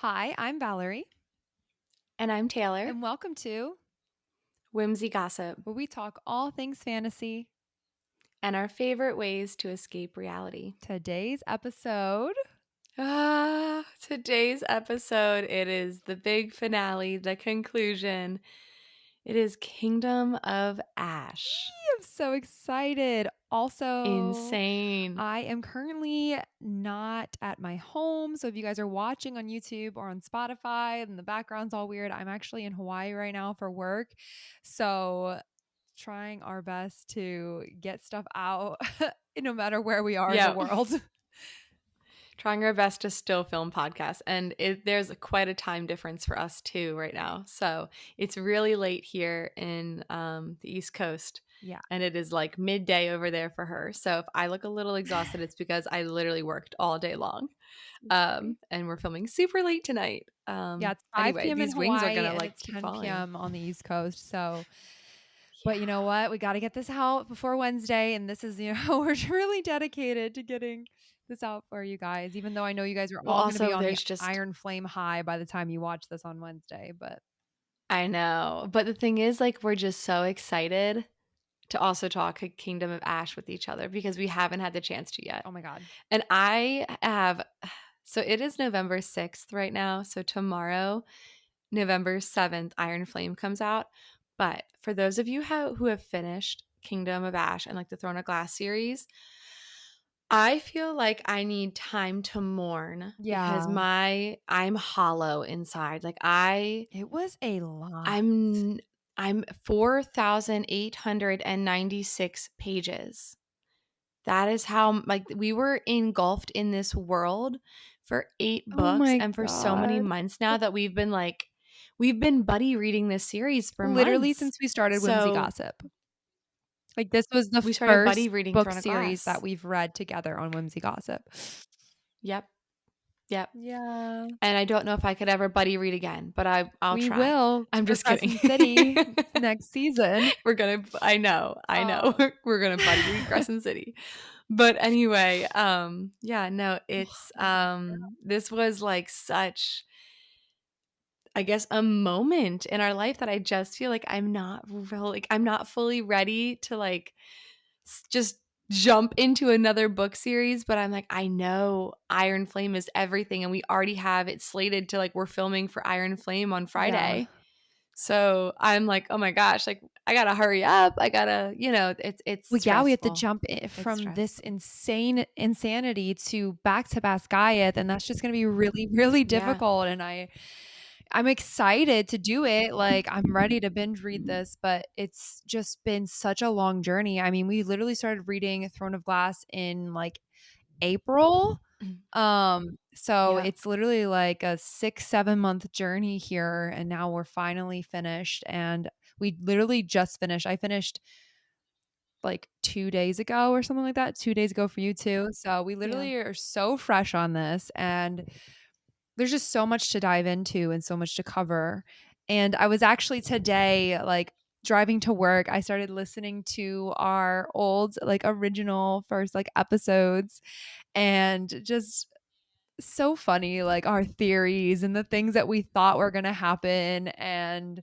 Hi, I'm Valerie, And I'm Taylor. and welcome to Whimsy Gossip, where we talk all things fantasy. and our favorite ways to escape reality. Today's episode, Today's episode, it is the big finale, the conclusion. It is Kingdom of Ash. I'm so excited. Also, Insane. I am currently not at my home. So if you guys are watching on YouTube or on Spotify and the background's all weird, I'm actually in Hawaii right now for work. So trying our best to get stuff out no matter where we are in the Yep. world. Trying our best to still film podcasts. And there's quite a time difference for us too right now. So it's really late here in the East Coast. Yeah. And it is like midday over there for her. So if I look a little exhausted, it's because I literally worked all day long. And we're filming super late tonight. Yeah, it's 5 Anyway, PM in these wings are Hawaii gonna and like it's keep 10 falling. PM on the East Coast. So, but you know Yeah. what? We got to get this out before Wednesday. And this is, we're really dedicated to getting this out for you guys, even though I know you guys are Well, all going to be also on the there's just iron flame high by the time you watch this on Wednesday. But I know. But the thing is, like, we're just so excited to also talk Kingdom of Ash with each other because we haven't had the chance to yet. oh my God. And I have so it is November 6th right now. So tomorrow, November 7th, Iron Flame comes out. But for those of you who have finished Kingdom of Ash and like the Throne of Glass series, I feel like I need time to mourn because Yeah, I'm hollow inside. it was a lot. I'm I'm 4,896 pages. That is how like we were engulfed in this world for 8 Oh books my and for so many God. months now that we've been buddy reading this series for Literally months. since we started Whimsy So, Gossip. Like this was the we started buddy first reading book Throne of series that Glass. we've read together on Whimsy Gossip. Yep. Yep. Yeah. And I don't know if I could ever buddy read again, but I'll We try. will I'm for just kidding. Crescent City next season. We're gonna I know. Um, We're gonna buddy read Crescent City. But anyway, yeah, no, it's my God. this was like such I guess a moment in our life that I just feel like I'm not fully ready to like just jump into another book series, but I'm like, I know Iron Flame is everything, and we already have it slated to like we're filming for Iron Flame on Yeah. Friday. So I'm like, oh my gosh, like I gotta hurry up. I gotta, it's Well, yeah, we have to stressful. jump It's from this stressful. insane insanity to back to Basgayeth, and that's just going to be really, really Yeah. difficult. And I'm excited to do it. Like I'm ready to binge read this, but it's just been such a long journey. I mean, we literally started reading Throne of Glass in like April. So Yep. it's literally like a 6-7 month journey here, and now we're finally finished. And we literally just finished. I finished like 2 days ago or something like that. 2 days ago for you too. So we Yeah. literally are so fresh on this, and there's just so much to dive into and so much to cover. And I was actually today like driving to work, I started listening to our old like original first like episodes, and just so funny, like our theories and the things that we thought were going to happen. And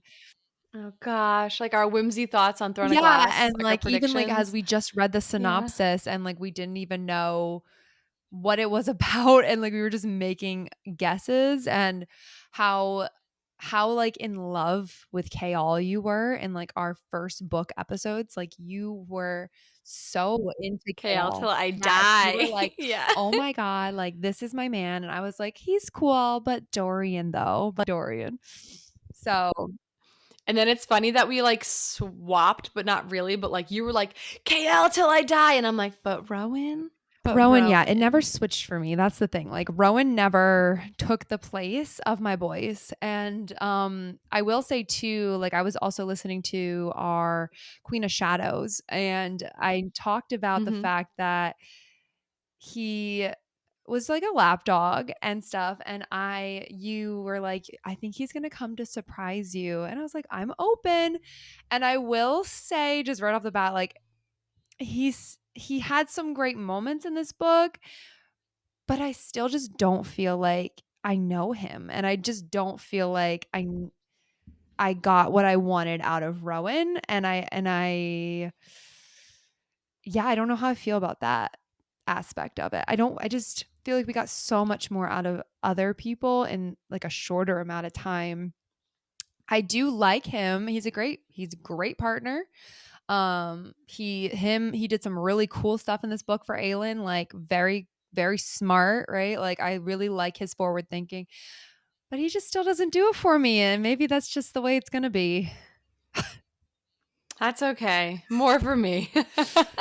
Oh gosh, like our whimsy thoughts on Throne of yeah, Glass, and like our like even like as predictions. we just read the Yeah. synopsis and like we didn't even know what it was about, and like we were just making guesses. And how like in love with Kale you were in like our first book episodes. Like you were so into Okay, I'll Kale. till I Yes, you were die. like, Yeah. oh my God, like this is my man. And I was like, he's cool, but Dorian though, but Dorian. So And then it's funny that we like swapped, but not really. But like you were like, KL till I die. And I'm like, but Rowan? But Rowan, yeah, it never Rowan. switched for me. That's the thing. Like Rowan never took the place of my boys. And I will say too, like I was also listening to our Queen of Shadows, and I talked about the Mm-hmm. fact that he was like a lapdog and stuff. And you were like, I think he's going to come to surprise you. And I was like, I'm open. And I will say just right off the bat, like he had some great moments in this book, but I still just don't feel like I know him, and I just don't feel like I got what I wanted out of Rowan, and I yeah, I don't know how I feel about that aspect of it. I just feel like we got so much more out of other people in, like, a shorter amount of time. I do like him. He's a great partner. He did some really cool stuff in this book for Aelin, like, very, very smart, right? Like, I really like his forward thinking, but he just still doesn't do it for me, and maybe that's just the way it's gonna be. That's okay. More for me.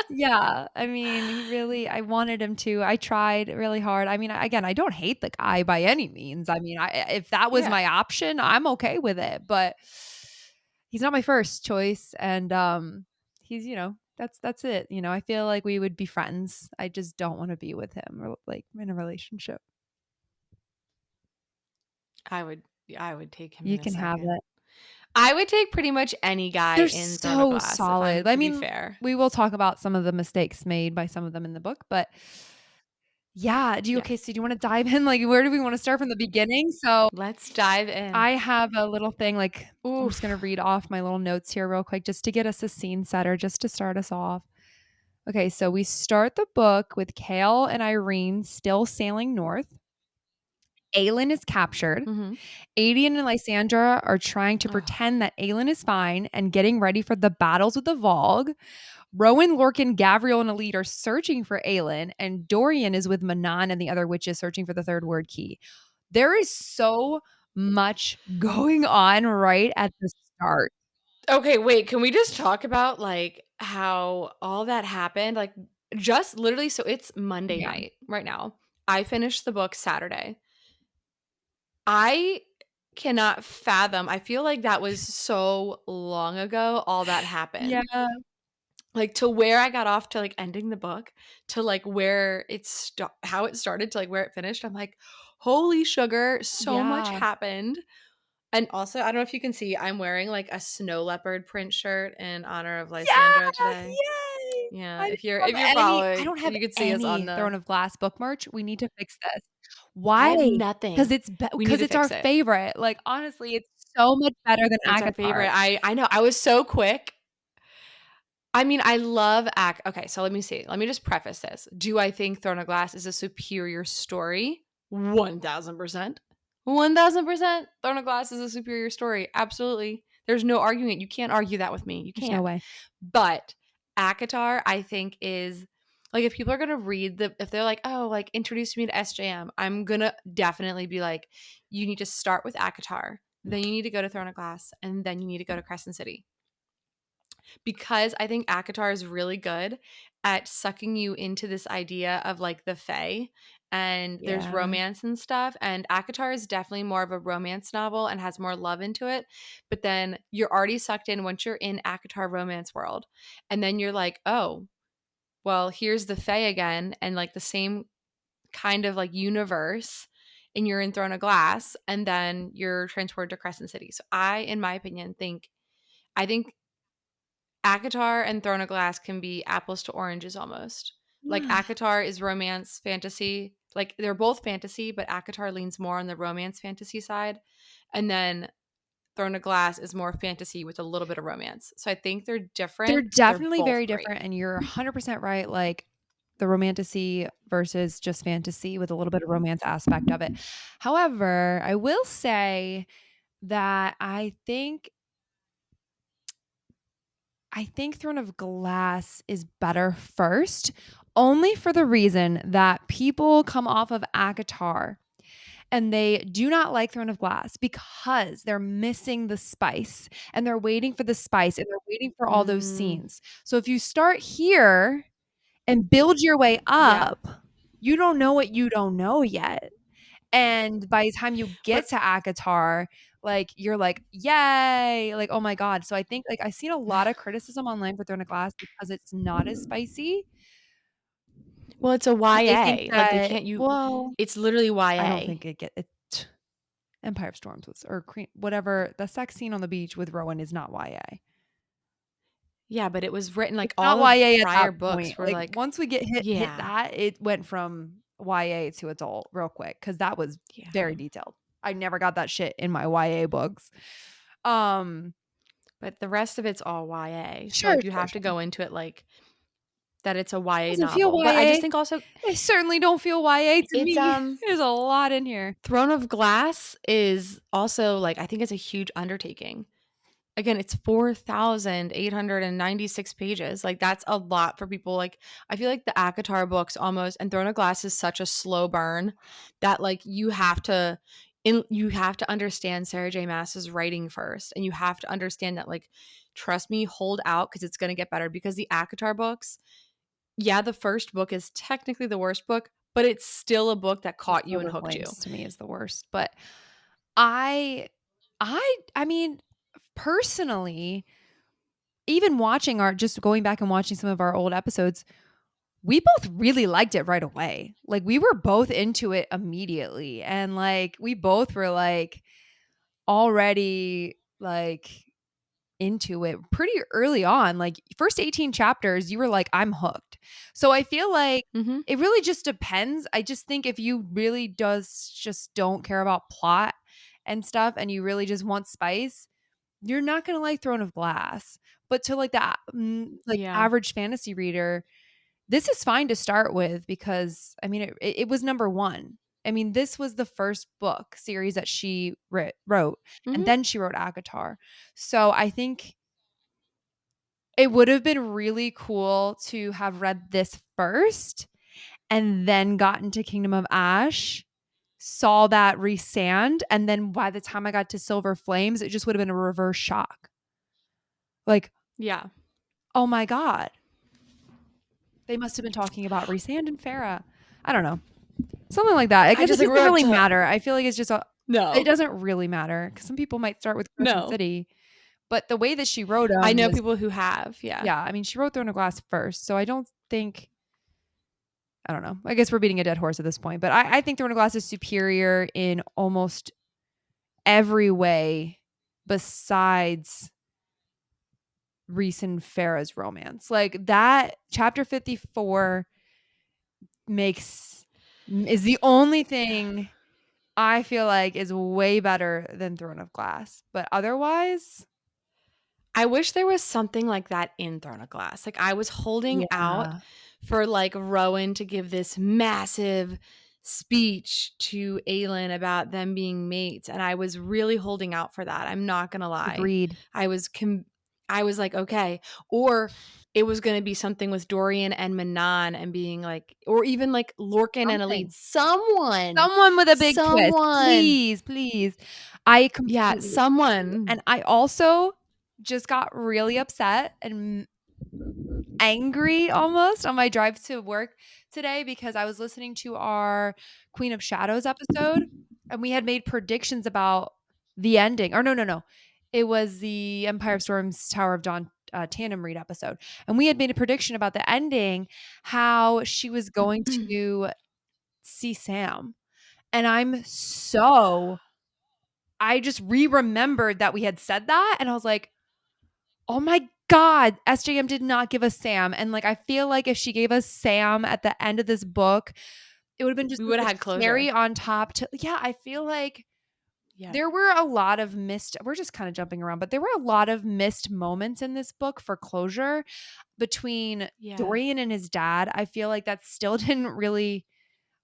Yeah, I mean, I wanted him to. I tried really hard. I mean, again, I don't hate the guy by any means. I mean, if that was Yeah, my option, I'm okay with it, but he's not my first choice, and he's, that's it. I feel like we would be friends. I just don't want to be with him or, like, in a relationship. I would I would take him You in a can have second. it. I would take pretty much any guy They're in Throne of so Glass if I'm solid. I to be mean, fair. we will talk about some of the mistakes made by some of them in the book, but yeah, Yes. do you wanna dive in? Like, where do we wanna start from the beginning? So, Let's dive in. I have a little thing, like, I'm just gonna Oof. read off my little notes here real quick just to get us a scene setter, just to start us off. Okay, so we start the book with Kale and Irene still sailing north. Aelin is captured. Mhm. Adian and Lysandra are trying to Ugh. pretend that Aelin is fine and getting ready for the battles with the Vogue. Rowan, Lorcan, Gavriel, and Elite are searching for Aelin, and Dorian is with Manan and the other witches searching for the third word key. There is so much going on right at the start. Okay, wait, can we just talk about, like, how all that happened? Like, just literally so it's Monday Yeah. night right now. I finished the book Saturday. I cannot fathom I feel like that was so long ago, all that Yeah. happened. Like, to where I got off to, like, ending the book, to, like, where how it started to, like, where it finished, I'm like, "Holy sugar, so much Yeah. happened." And also, I don't know if you can see, I'm wearing, like, a snow leopard print shirt in honor of Lysandra Yeah, today. yay. Yeah, I if you're I following, don't have you could see us on any the Throne of Glass book merch. We need to fix this. I Why? have Because nothing. We need to it's our fix it. favorite. Like, honestly, it's so much better than It's our ACOTAR. favorite. I know, I was so quick. I mean, I love Ac okay, so let me see. Let me just preface this. Do I think Throne of Glass is a superior story? 1000%. 1000%. Throne of Glass is a superior story. Absolutely. There's no arguing it. You can't argue that with me. You There's no can't. way. But ACOTAR, I think, is like if people are gonna read if they're like, oh, like introduce me to SJM, I'm gonna definitely be like, you need to start with ACOTAR, then you need to go to Throne of Glass, and then you need to go to Crescent City because I think ACOTAR is really good at sucking you into this idea of like the Fae and there's Yeah. romance and stuff. And ACOTAR is definitely more of a romance novel and has more love into it. But then you're already sucked in once you're in ACOTAR romance world. And then you're like, oh, well, here's the Fae again and like the same kind of like universe. And you're in Throne of Glass, and then you're transported to Crescent City. So in my opinion, I think ACOTAR and Throne of Glass can be apples to oranges almost. Like ACOTAR is romance fantasy. Like they're both fantasy, but ACOTAR leans more on the romance fantasy side. And then Throne of Glass is more fantasy with a little bit of romance. So I think they're They're different, but they're definitely both very great. different, and you're 100% right, like, the romantasy versus just fantasy with a little bit of romance aspect of it. However, I will say that I think Throne of Glass is better first, only for the reason that people come off of ACOTAR and they do not like Throne of Glass because they're missing the spice and they're waiting for the spice and they're waiting for all those Mm, scenes. So if you start here and build your way yeah. up, you don't know what you don't know yet. And by the time you get But to ACOTAR, like, you're like, "Yay!" Like, "Oh my god." So I think, like, I've seen a lot of criticism online for Throne of Glass because it's not as spicy, well, it's a but they think YA. Like they that, can't you well, it's literally I don't YA. think Empire of Storms was, or whatever, the sex scene on the beach with Rowan is not YA. Yeah, but it was written like It's all not the YA at prior that point. books were Like, like once we hit yeah. that, it went from YA to adult real quick because that was Yeah. very detailed. I never got that shit in my YA books. Um, But the rest of it's all YA. So, sure, like, you sure, have to sure. go into it like that it's a YA Doesn't feel novel. But I just YA. think also It certainly don't feel YA to it's, me. There's a lot in here. Throne of Glass is also, like, I think it's a huge undertaking. Again, it's 4,896 pages. Like, that's a lot for people. Like, I feel like the ACOTAR books almost and Throne of Glass is such a slow burn that, like, you have to understand Sarah J. Maas's writing first, and you have to understand that, like, trust me, hold out because it's gonna get better. Because the ACOTAR books, yeah, the first book is technically the worst book, but it's still a book that The caught you and Silver hooked you. Flames to me is the worst, but I I mean, personally, even watching our just going back and watching some of our old episodes, we both really liked it right away. Like, we were both into it immediately, and, like, we both were, like, already, like, into it pretty early on. Like, first 18 chapters, you were like, "I'm hooked." So I feel like Mhm. it really just depends. I just think if you really does just don't care about plot and stuff and you really just want spice, you're not gonna like Throne of Glass. But to, like, the like, Yeah. average fantasy reader, this is fine to start with because, I mean, it was number 1. I mean, this was the first book series that she wrote, and Mhm. then she wrote ACOTAR. So I think it would have been really cool to have read this first and then gotten to Kingdom of Ash, saw that resand, and then by the time I got to Silver Flames, it just would have been a reverse shock. Like, Yeah. "Oh my god, they must have been talking about Resand and Farah." I don't know. Something like that. I I guess it just, like, doesn't wrote really to matter. I feel like it's just a it No. doesn't really matter because some people might start with Crescent No. City, but the way that she wrote I them know was people who have, yeah. yeah, I mean, she wrote Throne of Glass first, so I don't think I don't know. I guess we're beating a dead horse at this point, but I think Throne of Glass is superior in almost every way besides Reese and Farah's romance. Like, that chapter 54 makes is the only thing I feel like is way better than Throne of Glass, but otherwise, I wish there was something like that in Throne of Glass. Like, I was holding out yeah, for, like, Rowan to give this massive speech to Aelin about them being mates, and I was really holding out for that, I'm not gonna lie. agreed. I was com I was like, "Okay." Or it was gonna be something with Dorian and Manon and being like or even, like, Lorcan and Elite. Something. Someone! Someone with a big twist, Someone! please, please. I Yeah, completely agree, someone. and I also just got really upset and angry almost on my drive to work today because I was listening to our Queen of Shadows episode, and we had made predictions about the ending or no. It was the Empire of Storms Tower of Dawn, tandem read episode, and we had made a prediction about the ending, how she was going to see Sam, and I just remembered that we had said that, and I was like, "Oh my god, SJM did not give us Sam." And, like, I feel like if she gave us Sam at the end of this book, it would've been just We like woulda a had cherry closure. on top to yeah, I feel like Yeah. there were a lot of missed we're just kinda jumping around, but there were a lot of missed moments in this book for closure between Yeah. Dorian and his dad. I feel like that still didn't really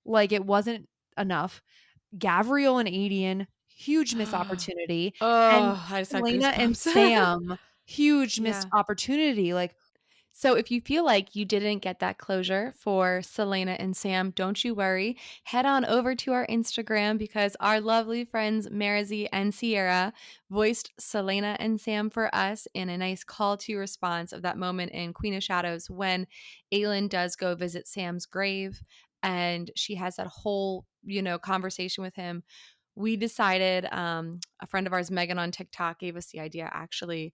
like, it wasn't enough. Gavriel and Adian, huge missed opportunity, and Oh, I just got Selena and goosebumps. Sam, huge missed Yeah. opportunity, like, So if you feel like you didn't get that closure for Selena and Sam, don't you worry. Head on over to our Instagram because our lovely friends Marizy and Sierra voiced Selena and Sam for us in a nice call to response of that moment in Queen of Shadows when Aelin does go visit Sam's grave and she has that whole, conversation with him. We decided, a friend of ours, Megan on TikTok, gave us the idea actually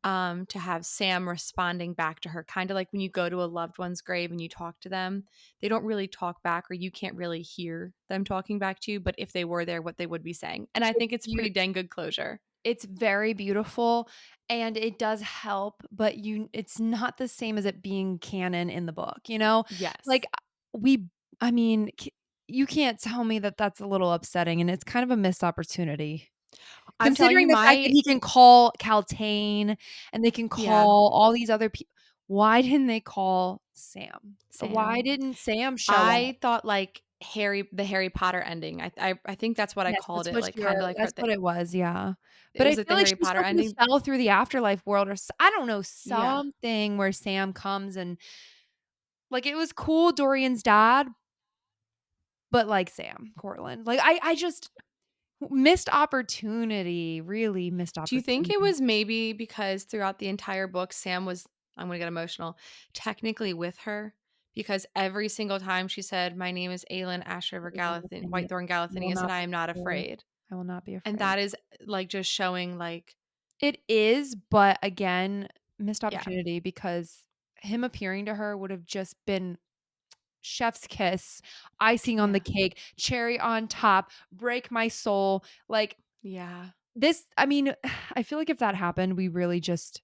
to have Sam responding back to her, kind of like when you go to a loved one's grave and you talk to them. They don't really talk back, or you can't really hear them talking back to you. But if they were there, what they would be saying. And I it's think it's beau pretty dang good closure. it's very beautiful, and it does help, but it's not the same as it being canon in the book, you know? Yes. Like, we I mean, you can't tell me that that's a little upsetting, and it's kind of a missed opportunity. I'm telling Considering you the fact that my he can call Caltaine and they can yeah, call all these other people. Why didn't they call Sam? Why Sam. didn't Sam show up? I thought like Harry Potter ending. I think that's what I Yes, called it, like, kinda like her that's thing. what it was, yeah. But It I was like feel the like Harry she Potter still could ending. have fell through the afterlife world or I don't know, Yeah. something where Sam comes and like, it was cool, Dorian's dad, but like Sam Cortland. Like, I just missed opportunity, really missed Do you think it opportunity. was maybe because throughout the entire book, Sam was, I'm gonna get emotional, technically with her? Because every single time she said, "My name is Aelin Ash River Galathinius. Whitethorn I will Galathinius, and not I be am not afraid. afraid." I will not be And afraid. that is, like, just showing, like It is, but again, missed yeah, opportunity because him appearing to her would have just been chef's kiss, icing on the yeah, cake, cherry on top, break my soul. Like yeah. this, I mean, I feel like if that happened, we really just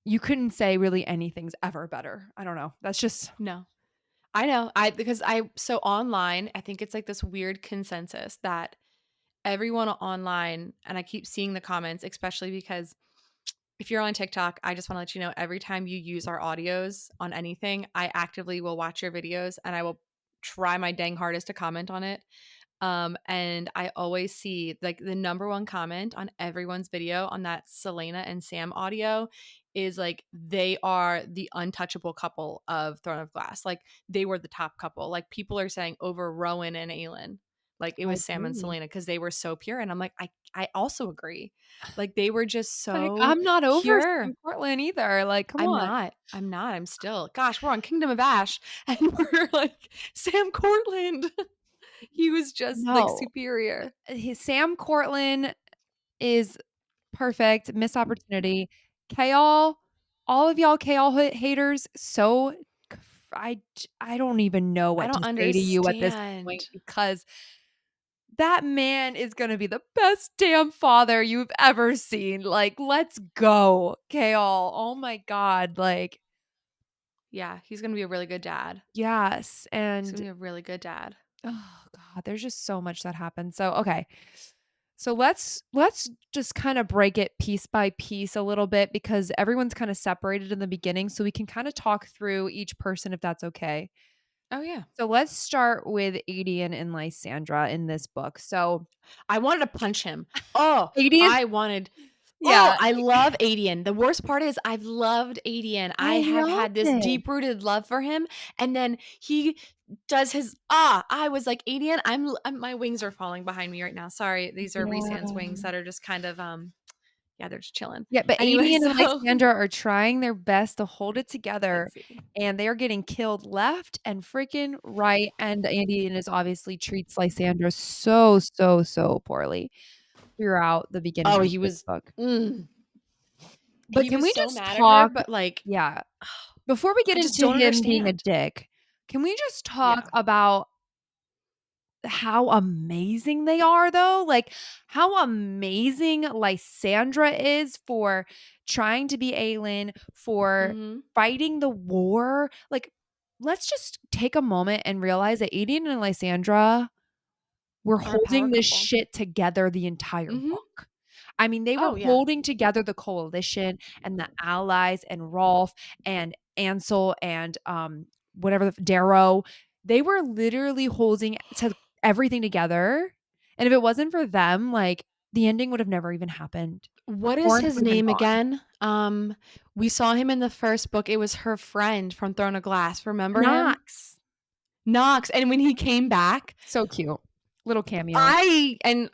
you couldn't say really anything's ever better. I don't know. That's just No. I know. Because I so online, I think it's like this weird consensus that everyone online, and I keep seeing the comments, especially because if you're on TikTok, I just want to let you know every time you use our audios on anything, I actively will watch your videos and I will try my dang hardest to comment on it. And I always see like the number one comment on everyone's video on that Selena and Sam audio is like they are the untouchable couple of Throne of Glass. Like they were the top couple. Like people are saying over Rowan and Aelin. Like it I was Sam and agree. Selena because they were so pure. And I'm like, I also agree. Like they were just Like, so I'm not over pure. Sam Portland either. Like, come I'm on. not. I'm not. I'm still. Gosh, we're on Kingdom of Ash and we're like Sam Cortland. He was just like No. superior. Sam Cortland is perfect, missed opportunity. Kale, all of y'all Kale haters, so I don't even know I what don't to say to you at this point understand. because that man is gonna be the best damn father you've ever seen. Like, let's go, Kale. Oh my god, like, Yeah, he's gonna be a really good dad. yes, He's gonna and be a really good dad. oh god, there's just so much that happened. So, okay. So let's just kind of break it piece by piece a little bit because everyone's kind of separated in the beginning so we can kind of talk through each person if that's okay. Oh yeah. So let's start with Adian and Lysandra in this book. So I wanted to punch him. Oh, Adian, I wanted yeah, I love Adian. The worst part is I've loved Adian. I I have loved had this it. deep-rooted love for him, and then he does his I was like, "Adian, my wings are falling behind me right now. Sorry. These are Rhysand's wings Yeah. that are just kind of yeah, they're just chilling." Yeah, but Anyway, Adian and so Lysandra are trying their best to hold it together let's see. and they are getting killed left and freaking right. And Adian is obviously treats Lysandra so, so, so poorly throughout the beginning Oh, of he this was book. mm, But he can was we so just mad at her, talk but like yeah, before we get I just into don't him being a understand. dick, can we just talk Yeah. about how amazing they are though? Like, how amazing Lysandra is for trying to be Aelin, for Mhm. fighting the war. Like, let's just take a moment and realize that Aedion and Lysandra were Are a power holding this couple. shit together the entire Mhm. book. I mean, they were Oh, yeah. holding together the coalition and the allies and Rolf and Ansel and whatever the Darrow. They were literally holding everything together. And if it wasn't for them, like the ending would have never even happened. What is Orange his would have been name gone. again? We saw him in the first book. It was her friend from Throne of Glass. Remember him? Knox. Knox. And when he came back, So cute. Little cameo.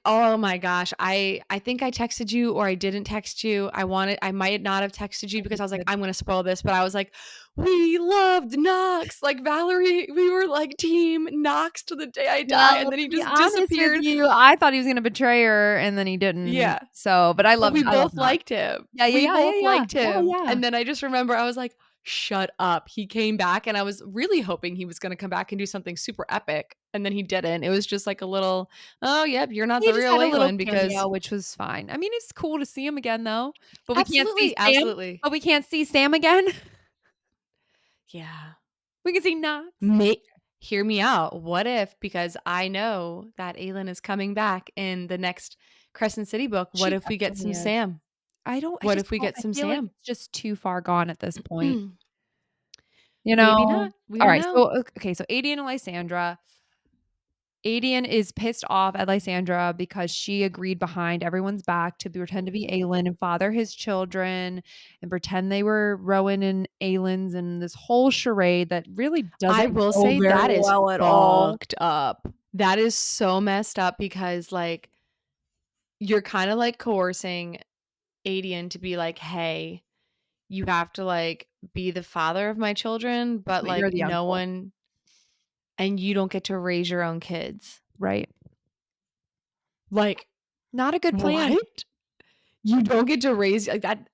oh my gosh, I think I texted you or I didn't text you. I might not have texted you I because think I was like, that I'm gonna spoil this, but I was like, we loved Knox. Like Valerie, we were like team Knox to the day I die, well, and then he to be just honest with disappeared. you, I thought he was gonna betray her and then he didn't. Yeah. So, but But we I love both Knox. liked him. Yeah, yeah, We yeah, yeah, both yeah. liked Oh, him, yeah. and then I just remember I was like, "Shut up." He came back, and I was really hoping he was gonna come back and do something super epic, and then he didn't. It was just like a little, "Oh, yep, you're not He the just real had a little Leyland," because cameo, which was fine. I mean, it's cool to see him again though, but we can't see absolutely, Sam absolutely. but we can't see Sam again. Yeah. We can see Knox. hear me out. What if, because I know that Aelin is coming back in the next Crescent City book, what She if we get definitely some is. Sam? I What just if we don't get I some feel like Sam? it's just too far gone at this point, you Maybe know? not. We don't Alright, know. so okay, so Adian and Lysandra. Adian is pissed off at Lysandra because she agreed behind everyone's back to pretend to be Aelin and father his children and pretend they were Rowan and Aelin's and this whole charade that really I doesn't will go say very that is well at all. fucked up. That is so messed up because, like, you're kinda, like, coercing Adian to be like, "Hey, you have to, like, be the father of my children, but, But you're like, the no uncle, one and you don't get to raise your own kids." right? Like, Not a good plan. what? You don't get to raise like, that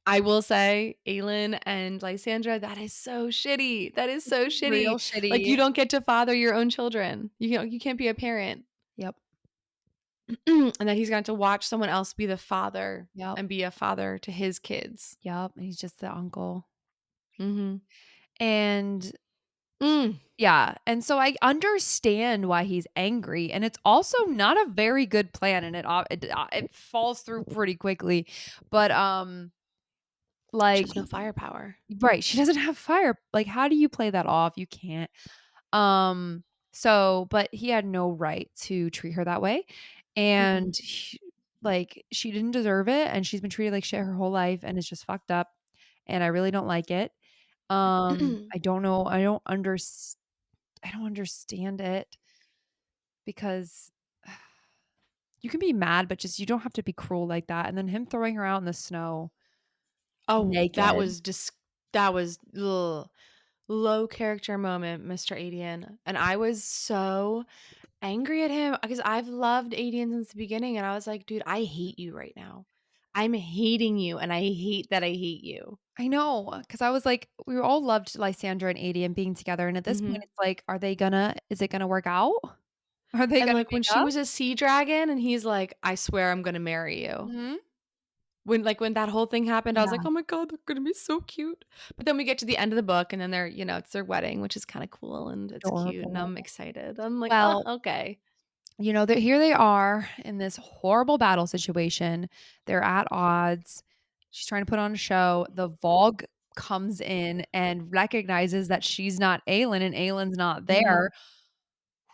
I will say, Aelin and Lysandra, that is so shitty. That is so shitty. Real Like, shitty. you don't get to father your own children. You can't be a parent. Yep, And that he's got to watch someone else be the father yep, and be a father to his kids. yep, and he's just the uncle. Mhm. And Mm. yeah, and so I understand why he's angry, and it's also not a very good plan, and it falls through pretty quickly, but, She like has no firepower. right, she doesn't have fire, like, how do you play that off? You can't. Um, so but he had no right to treat her that way, Mm-mm. and like, she didn't deserve it, and she's been treated like shit her whole life, and it's just fucked up, and I really don't like it. I don't know, I don't understand it because you can be mad, but just you don't have to be cruel like that, and then him throwing her out in the snow Oh, naked. that was ugh, low character moment, Mr. Adian, and I was so angry at him because I've loved Adian since the beginning, and I was like, "Dude, I hate you right now. I'm hating you, and I hate that I hate you." I know, because I was like we all loved Lysandra and Adian being together, and at this point, Mhm. it's like, is it gonna work out? Are they And, gonna like, when make she up? was a sea dragon and he's like, "I swear I'm gonna marry you." Mhm. When that whole thing happened, I was like, Yeah, "Oh my god, they're gonna be so cute." But then we get to the end of the book, and then it's their wedding, which is kinda cool, and it's cute, and adorable. I'm excited. I'm like, "Oh, Well, okay." that here they are in this horrible battle situation. They're at odds. She's trying to put on a show. The Vogue comes in and recognizes that she's not Aelin and Aelin's not Mhm. there.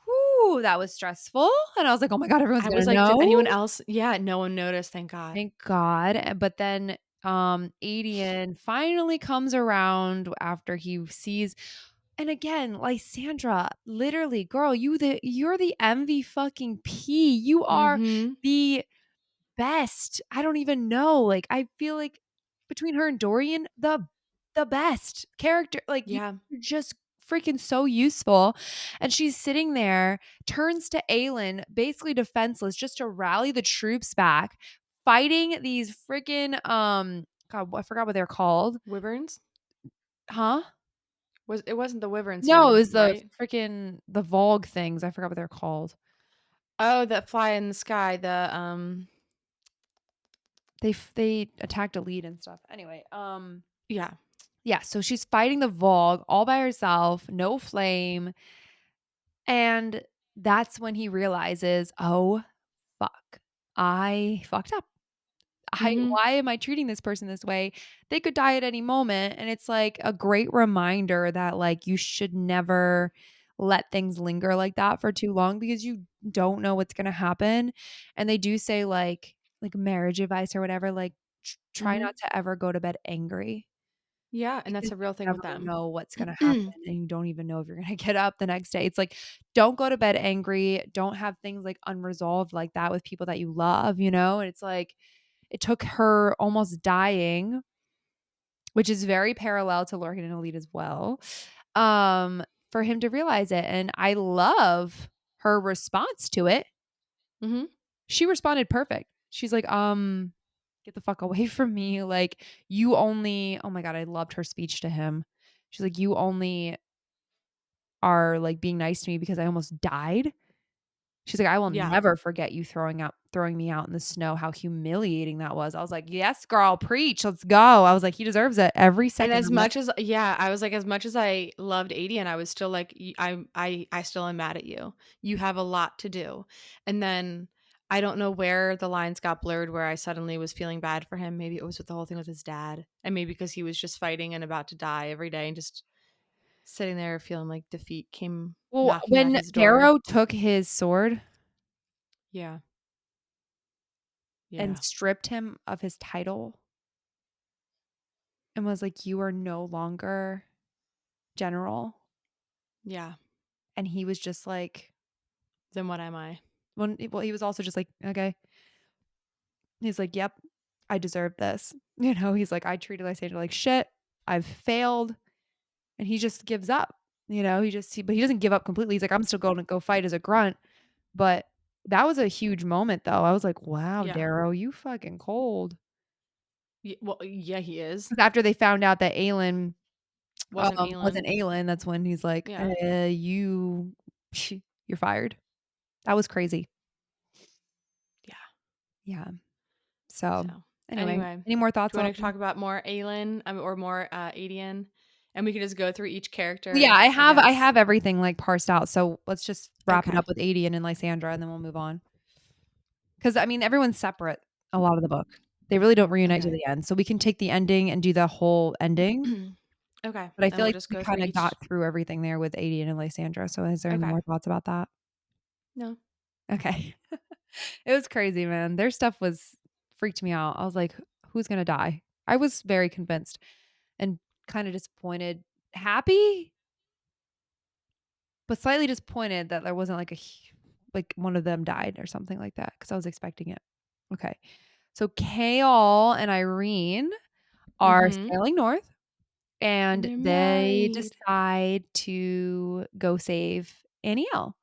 Whew, that was stressful. And I was like, oh my God, everyone's I gonna was like, "Did anyone know. else?" Yeah, no one noticed, thank God. Thank God. But then Adian finally comes around after he sees and again, Lysandra, literally, girl, you're the MV fucking P. You are Mhm. the best. I don't even know. Like, I feel like between her and Dorian, the best character. Like, Yeah. you're just freaking so useful. And she's sitting there, turns to Aelin, basically defenseless, just to rally the troops back, fighting these freaking God, I forgot what they're called. Wyverns? Huh? It wasn't the wyverns No, it here, was right? the Vogue things. I forgot what they're called. Oh, that fly in the sky, They attacked a lead and stuff. Anyway, yeah. yeah, so she's fighting the Vogue all by herself, no flame, and that's when he realizes, "Oh, fuck. I fucked up. I Mhm. why am I treating this person this way? They could die at any moment." And it's like a great reminder that like you should never let things linger like that for too long because you don't know what's going to happen. And they do say like marriage advice or whatever like try Mhm. not to ever go to bed angry Yeah, and because that's a real you thing with never them. know what's gonna happen, and you don't even know if you're gonna get up the next day. It's like, don't go to bed angry, don't have things, like, unresolved like that with people that you love, you know? And it's like, it took her almost dying, which is very parallel to Lorcan and Elite as well, for him to realize it, and I love her response to it. Mhm. She responded perfect. She's like, get the fuck away from me. Like, you only, oh my God, I loved her speech to him. She's like, you only are like being nice to me because I almost died. She's like, "I will Yeah. never forget you throwing me out in the snow, how humiliating that was." I was like, "Yes, girl, preach, let's go." I was like, "He deserves it every And second as of it." much as yeah, I was like, as much as I loved Adian, I was still like, I still am mad at you. You have a lot to do. And then I don't know where the lines got blurred where I suddenly was feeling bad for him. Maybe it was with the whole thing with his dad. And maybe because he was just fighting and about to die every day and just sitting there feeling like defeat came Well, knocking at when his door. Darrow took his sword Yeah. and Yeah. stripped him of his title and was like, "You are no longer general," Yeah. and he was just like Then what am I? he was also just like, "Okay." He's like, "Yep, I deserve this." You know, he's like, "I treated Lysander like shit. I've failed." And he just gives up. You know, but he doesn't give up completely. He's like, "I'm still going to go fight as a grunt." But that was a huge moment though. I was like, "Wow, Yeah. Darrow, you fucking cold." Well, yeah, he is. 'Cause after they found out that Aelin, Wasn't wasn't Elin. Aelin, that's when he's like, Yeah. you you're fired." That was crazy. Yeah. Yeah. So, So, anyway, anyway, any more do thoughts you on wanna talk about more Aelin, or more, Adian? And we can just go through each Yeah, character, I I guess. have everything, like, parsed out, so let's just wrap it Okay. up with Adian and Lysandra, and then we'll move on. 'Cause, I mean, everyone's separate a lot of the book. They really don't reunite to Okay. the end, so we can take the ending and do the whole ending, Okay, but I and feel we'll like just we go through kinda got each. through everything there with Adian and Lysandra, so is there any Okay. more thoughts about that? No. Okay. It was crazy, man. Their stuff was freaked me out. I was like, "Who's gonna die?" I was very convinced and kinda disappointed, happy, but slightly disappointed that there wasn't like one of them died or something like that because I was expecting it. Okay. So Kaol and Irene are Mhm. sailing north And and they're they married. decide to go save Aniel,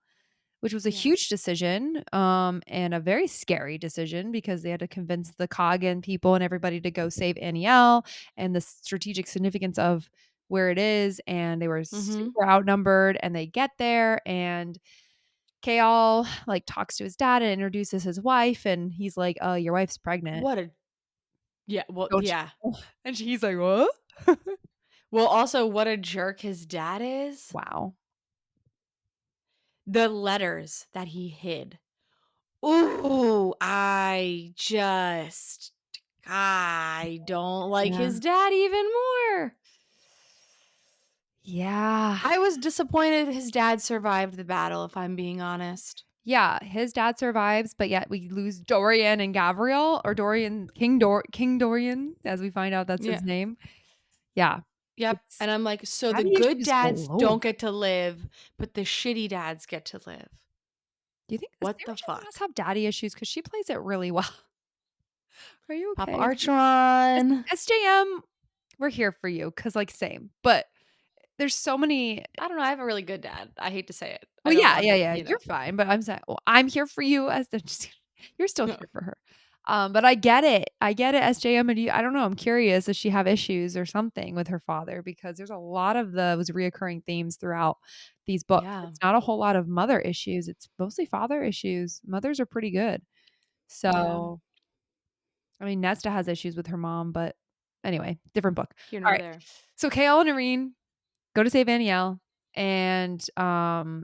which was a Yeah. huge decision, and a very scary decision because they had to convince the Coggin people and everybody to go save Aniel and the strategic significance of where it is, and they were Mhm. super outnumbered, and they get there, and Kaol, like, talks to his dad and introduces his wife, and he's like, "Oh, your wife's pregnant, What a yeah, well, don't yeah. you know?" And he's like, "What?" Well, also, what a jerk his dad is. Wow. The letters that he hid. Ooh, I don't like Yeah. his dad even more. Yeah. I was disappointed his dad survived the battle, if I'm being honest. Yeah, his dad survives, but yet we lose Dorian and Gavriel or Dorian King Dorian, as we find out that's his Yeah. name. Yeah. Yep. It's And I'm like, so the daddy good issues dads galore. don't get to live, but the shitty dads get to live. Do you think What Sarah the J. Maas fuck? have daddy issues? Because she plays it really well. Are you Papa okay? S Archeron. SJM, we're here for you because, like, same, but there's so many. I don't know. I have a really good dad. I hate to say it. I Well, don't yeah, love yeah, it, yeah, you know. you're fine, but I'm saying, well, I'm here for you as the just you're still here for her. But I get it. I get it, SJM, and you I don't know, I'm curious, does she have issues or something with her father? Because there's a lot of those reoccurring themes throughout these books. Yeah. It's not a whole lot of mother issues, it's mostly father issues. Mothers are pretty good. Yeah. So, I mean, Nesta has issues with her mom, but anyway, different book. Here nor Alright. there. So, Chaol and Irene go to save Anielle, and,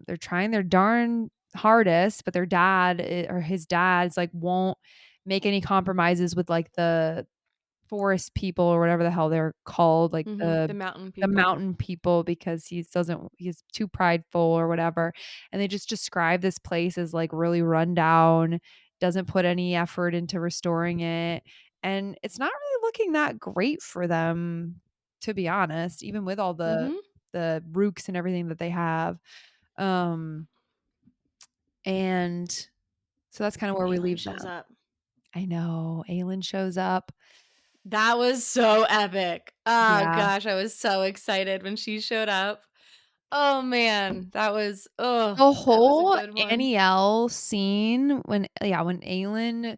they're trying their darn hardest, but their dad, or his dad's like, won't make any compromises with, like, the forest people or whatever the hell they're called, like Mhm. The mountain the people. mountain people because he's too prideful or whatever, and they just describe this place as, like, really run down, doesn't put any effort into restoring it, and it's not really looking that great for them, to be honest, even with all Mhm. the rooks and everything that they have, um, and so that's kinda where we Aelin leave shows them. up. I know, Aelin shows up. That was so epic. Oh Yeah. gosh, I was so excited when she showed up. Oh man, The that was a whole good one. Annie L scene when Aelin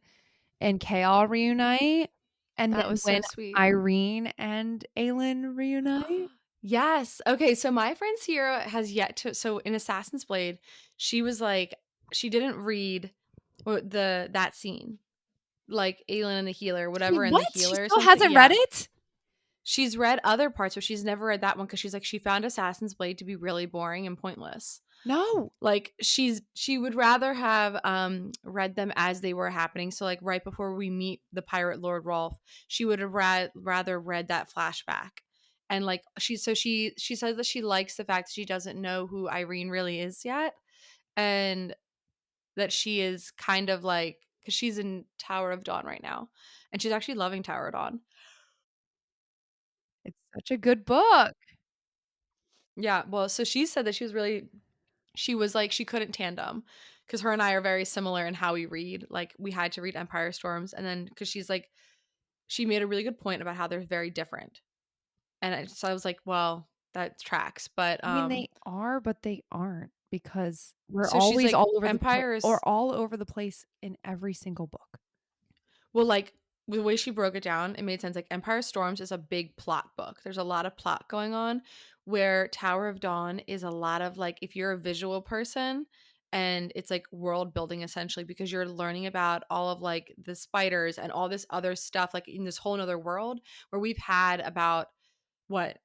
and Chaol reunite, and That then was so when sweet. Irene and Aelin reunite. Yes. Okay, so my friend Sierra has yet to so in Assassin's Blade, she was like, she didn't read that scene, like Aelin and the Healer, She whatever, and the what? She Healer or still something. hasn't read Yeah. it? She's read other parts, but she's never read that one because she's like, she found Assassin's Blade to be really boring and pointless. No. Like she would rather have read them as they were happening. So like right before we meet the pirate Lord Rolf, she would have rather read that flashback. And like she says that she likes the fact that she doesn't know who Irene really is yet, and that she is kind of like, because she's in Tower of Dawn right now, and she's actually loving Tower of Dawn. It's such a good book. Yeah, well, so she said that she was like, she couldn't tandem because her and I are very similar in how we read. Like we had to read Empire Storms, and then because she's like, she made a really good point about how they're very different, and so I was like, well, that tracks. But I mean, they are, but they aren't because we're so she's always like, all over the pla Empire or is, all over the place in every single book. well, like the way she broke it down, it made sense. Like Empire Storms is a big plot book. There's a lot of plot going on, where Tower of Dawn is a lot of like, if you're a visual person, and it's like world building essentially, because you're learning about all of like the spiders and all this other stuff, like in this whole nother world where we've had about what,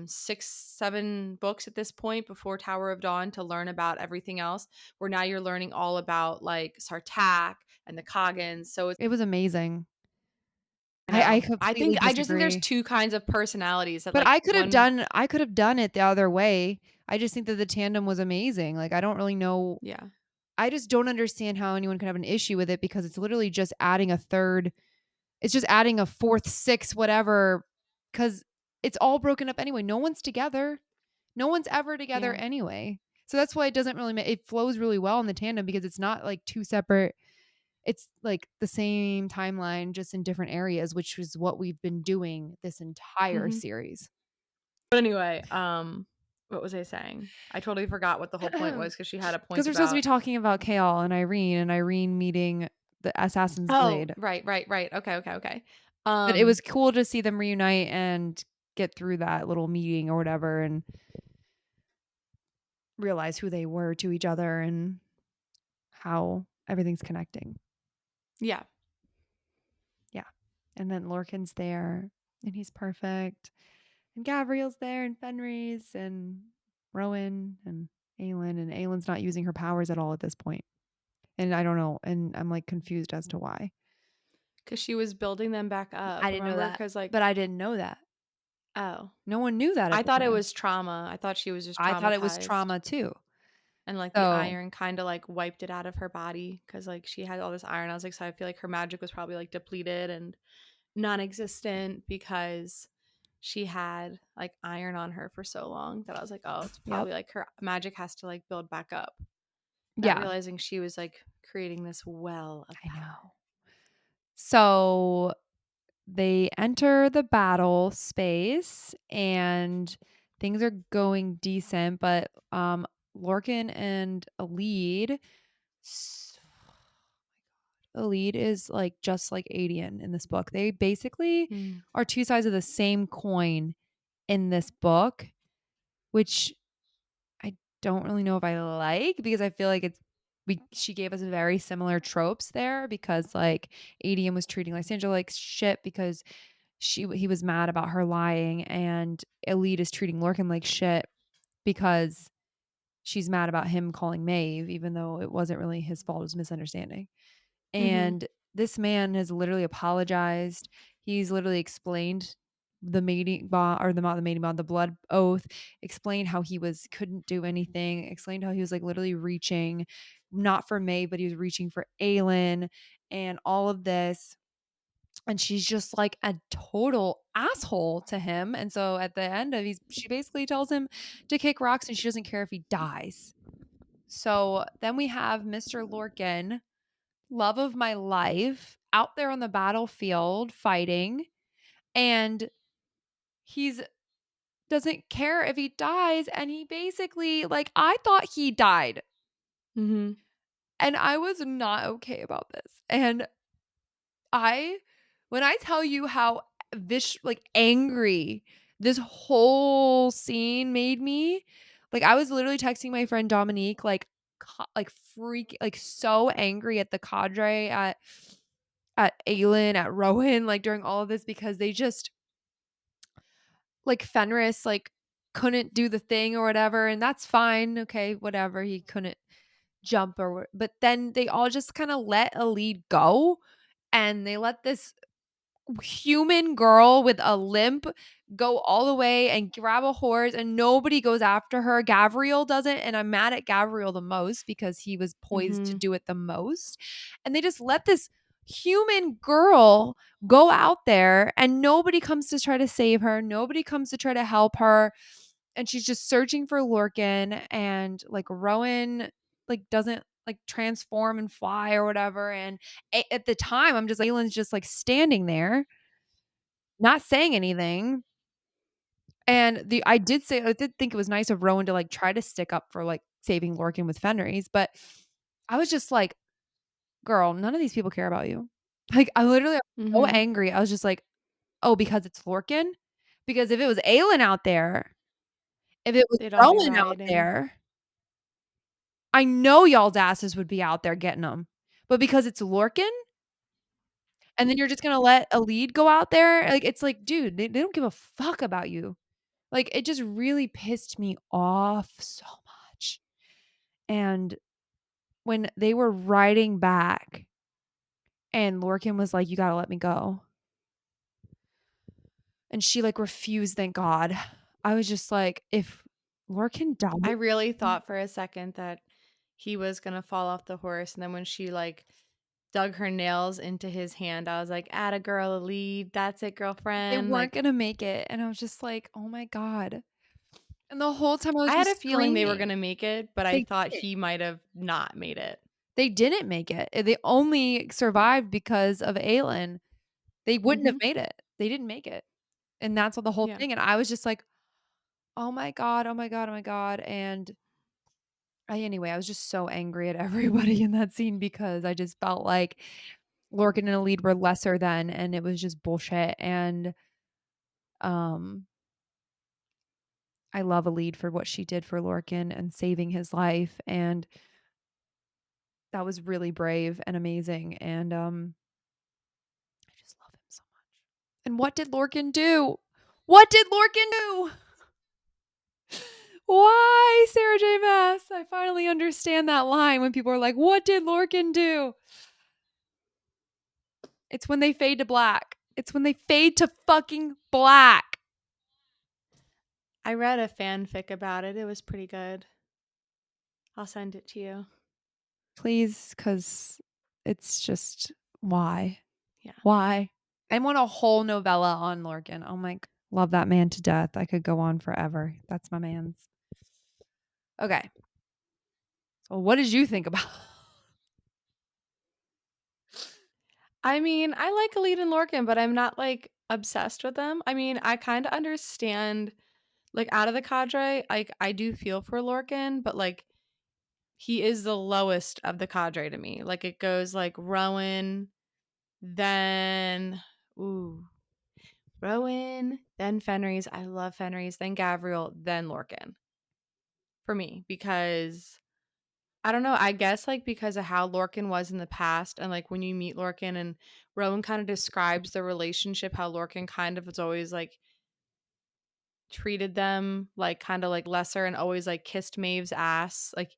6 7 books at this point before Tower of Dawn to learn about everything else, where now you're learning all about like Sartak and the Coggins. So it's, It was amazing. you I know, completely I just think there's disagree. two kinds of personalities that But like one. I could have done it the other way. I just think that the tandem was amazing. Like, I don't really know Yeah. I just don't understand how anyone could have an issue with it because it's literally just adding a third it's just adding a fourth, sixth, whatever, because it's all broken up anyway. No one's together. No one's ever together Yeah. anyway. So that's why it doesn't really it flows really well in the tandem because it's not like two separate it's like the same timeline just in different areas, which is what we've been doing this entire Hmm. series. But anyway, what was I saying? I totally forgot what the whole point was because she had a Because point we're supposed to be about. talking about Kale and Irene meeting the Assassin's Oh, Blade. right, right, right. Okay, okay, okay. But it Um, was cool to see them reunite and get through that little meeting or whatever and realize who they were to each other and how everything's connecting. yeah. Yeah. And then Lorcan's there and he's perfect. And Gabriel's there and Fenris and Rowan and Aelin. And Aelin's not using her powers at all at this point. And I don't know. And I'm like confused as to why. Because she was building them back up. I didn't know Remember? that. Because like, But I didn't know that. oh, No one knew that I at the thought it time. was trauma. I thought she was just I thought it was traumatized. trauma too. And like the So, iron kind of like wiped it out of her body because like she had all this iron. I was like, so I feel like her magic was probably like depleted and non-existent because she had like iron on her for so long that I was like, oh, it's yep. probably like her magic has to like build back up. Not Yeah, realizing she was like creating this well of I power. know. So they enter the battle space and things are going decent, but Lorcan and s- Elide is like just like Adian in this book. They basically Mm. are two sides of the same coin in this book, which I don't really know if I like because I feel like she gave us very similar tropes there because like Adian was treating Lysandra like shit because he was mad about her lying and Elite is treating Lorcan like shit because she's mad about him calling Maeve even though it wasn't really his fault, it was misunderstanding. Mhm. And this man has literally apologized. He's literally explained the mating bond or the not the mating bond, the blood oath, explained how he was couldn't do anything, explained how he was like literally reaching, not for May, but he was reaching for Aelin and all of this. And she's just like a total asshole to him. And so at the end of she basically tells him to kick rocks and she doesn't care if he dies. So then we have Mr. Lorcan, love of my life, out there on the battlefield fighting, and he's doesn't care if he dies, and he basically like I thought he died Mhm. and I was not okay about this. And I when I tell you how like angry this whole scene made me, like I was literally texting my friend Dominique like like freak like so angry at the cadre at Aelin, at Rowan, like during all of this because they just like Fenris like couldn't do the thing or whatever, and that's fine. Okay, whatever. He couldn't jump but then they all just kind of let a lead go and they let this human girl with a limp go all the way and grab a horse and nobody goes after her. Gavriel doesn't, and I'm mad at Gavriel the most because he was poised to Mhm. do it the most. And they just let this human girl go out there and nobody comes to try to save her. Nobody comes to try to help her. And she's just searching for Lorcan and like Rowan like doesn't like transform and fly or whatever. And at the time, I'm just like, Aelin's just like standing there not saying anything. And I did think it was nice of Rowan to, like, try to stick up for, like, saving Lorcan with Fenris, but I was just like, "Girl, none of these people care about you." Like, I literally was so Mhm. angry. I was just like, "Oh, because it's Lorcan?" Because if it was Aelin out there, if it was They'd all be Rowan out rioting. there, I know y'all's asses would be out there getting them. But because it's Lorcan, and then you're just gonna let a lead go out there, like, it's like, dude, they don't give a fuck about you. Like, it just really pissed me off so much. And when they were riding back and Lorcan was like, "You gotta let me go," and she, like, refused, thank God. I was just like, if Lorcan died. I really thought for a second that he was gonna fall off the horse, and then when she, like, dug her nails into his hand, I was like, "Atta girl, a lead. That's it, They girlfriend." weren't Like, gonna make it, and I was just like, "Oh my god." And the whole time I was I had a just feeling they were screaming. gonna make it, but I They thought didn't. he might have not made it. They didn't make it. They only survived because of Aelin. They wouldn't have Mhm. made it. They didn't make it, and that's what the whole Yeah. thing, and I was just like, "Oh my god, oh my god, oh my god," and anyway, I was just so angry at everybody in that scene because I just felt like Lorcan and Elide were lesser than, and it was just bullshit, and, um, I love Elide for what she did for Lorcan and saving his life, and that was really brave and amazing, and, I just love him so much. And what did Lorcan do? What did Lorcan do? Why, Sarah J. Maas? I finally understand that line when people are like, "What did Lorcan do?" It's when they fade to black. It's when they fade to fucking black. I read a fanfic about it. It was pretty good. I'll send it to you. Please, because it's just why? Yeah. Why? I want a whole novella on Lorcan. Oh my, love that man to death. I could go on forever. That's my man's. Okay. So what did you think about? I mean, I like Elite and Lorcan, but I'm not, like, obsessed with them. I mean, I kinda understand, like, out of the cadre, like, I do feel for Lorcan, but, like, he is the lowest of the cadre to me. Like, it goes, like, Rowan, then ooh, Rowan, then Fenris. I love Fenris, then Gavriel, then Lorcan for me because I don't know. I guess like because of how Lorcan was in the past, and like when you meet Lorcan and Rowan kind of describes the relationship, how Lorcan kind of was always like treated them like kind of like lesser and always like kissed Maeve's ass. Like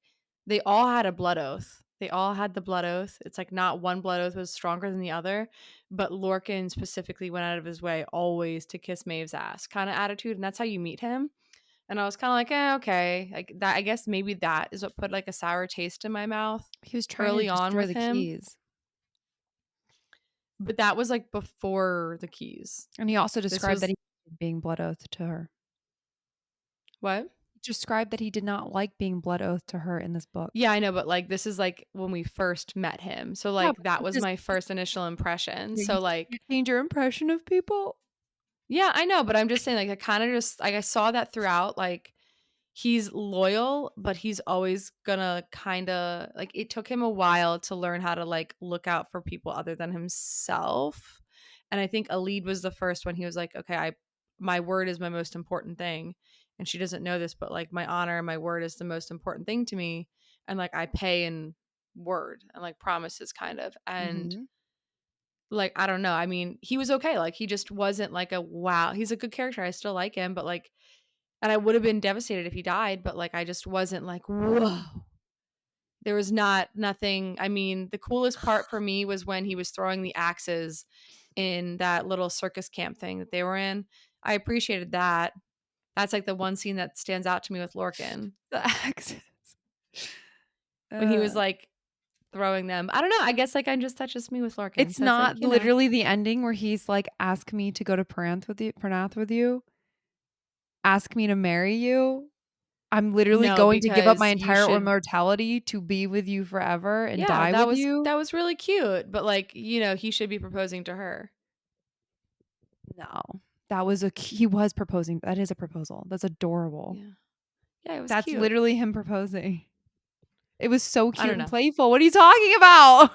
they all had a blood oath. They all had the blood oath. It's like not one blood oath was stronger than the other, but Lorcan specifically went out of his way always to kiss Maeve's ass kind of attitude. And that's how you meet him. And I was kind of like, okay, like that. I guess maybe that is what put like a sour taste in my mouth He was trying to early on destroy with the him. keys. But that was like before the keys. And he also This described that was he hated being blood oath to her. what? He described that he did not like being blood oath to her in this book. Yeah, I know, but like this is like when we first met him. So Yeah, like but that you was just my first initial impression. you So like can't change your impression of people. yeah, I know, but I'm just saying like I kind of just like I saw that throughout like he's loyal, but he's always gonna kind of like it took him a while to learn how to like look out for people other than himself. And I think Alid was the first one he was like, okay, I my word is my most important thing. And she doesn't know this, but like my honor and my word is the most important thing to me. and like I pay in word and like promises kind of. And Mhm. like I don't know. I mean, he was okay. Like he just wasn't like a wow. He's a good character. I still like him, but like and I would have been devastated if he died, but like I just wasn't like whoa. There was nothing. I mean, the coolest part for me was when he was throwing the axes in that little circus camp thing that they were in. I appreciated that. That's like the one scene that stands out to me with Lorcan The accents. when he was Uh, like throwing them. I don't know. I guess like I'm just that's just me with Lorcan. it's So it's not like, you know, literally the ending where he's like, "Ask me to go to Pranath with you. Ask me to marry you. I'm literally no, going to give up my because you entire should immortality to be with you forever and yeah, die with that you." was really cute. But like, you know, he should be proposing to her. No. That was he was proposing. That is a proposal. That's adorable. Yeah. Yeah, it was That's cute. literally him proposing. It was so I cute don't and know. playful. What are you talking about?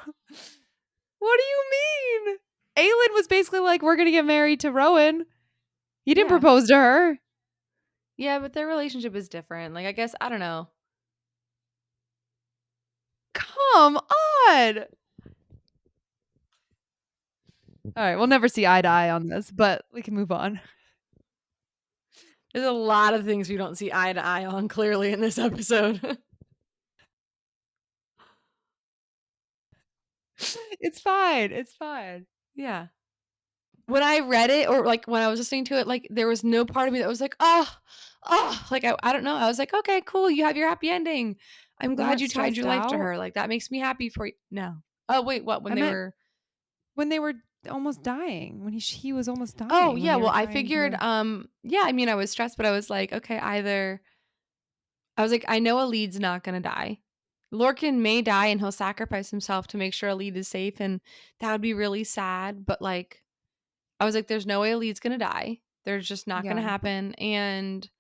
What do you mean? Aelin was basically like, "We're gonna get married to Rowan." He didn't Yeah. propose to her. Yeah, but their relationship is different. Like I guess I don't know. Come on. All right, we'll never see eye to eye on this, but we can move on. There's a lot of things we don't see eye to eye on clearly in this episode. It's fine. It's fine. Yeah. When I read it or like when I was listening to it, like there was no part of me that was like, oh, like I don't know. I was like, okay, cool. You have your happy ending. I'm You glad weren't you tried stressed your life to out? her. Like that makes me happy for you. No. Oh, wait, what? When I they meant were, when they were almost dying, when he was almost oh, dying, when yeah. they were Well, I trying figured, to yeah, I mean, I was stressed, but I was like, okay, either, I was like, I know Alid's not going to die. Lorcan may die and he'll sacrifice himself to make sure Alid is safe. And that would be really sad. But like, I was like, there's no way Alid's going to die. There's just not going to yeah. happen. And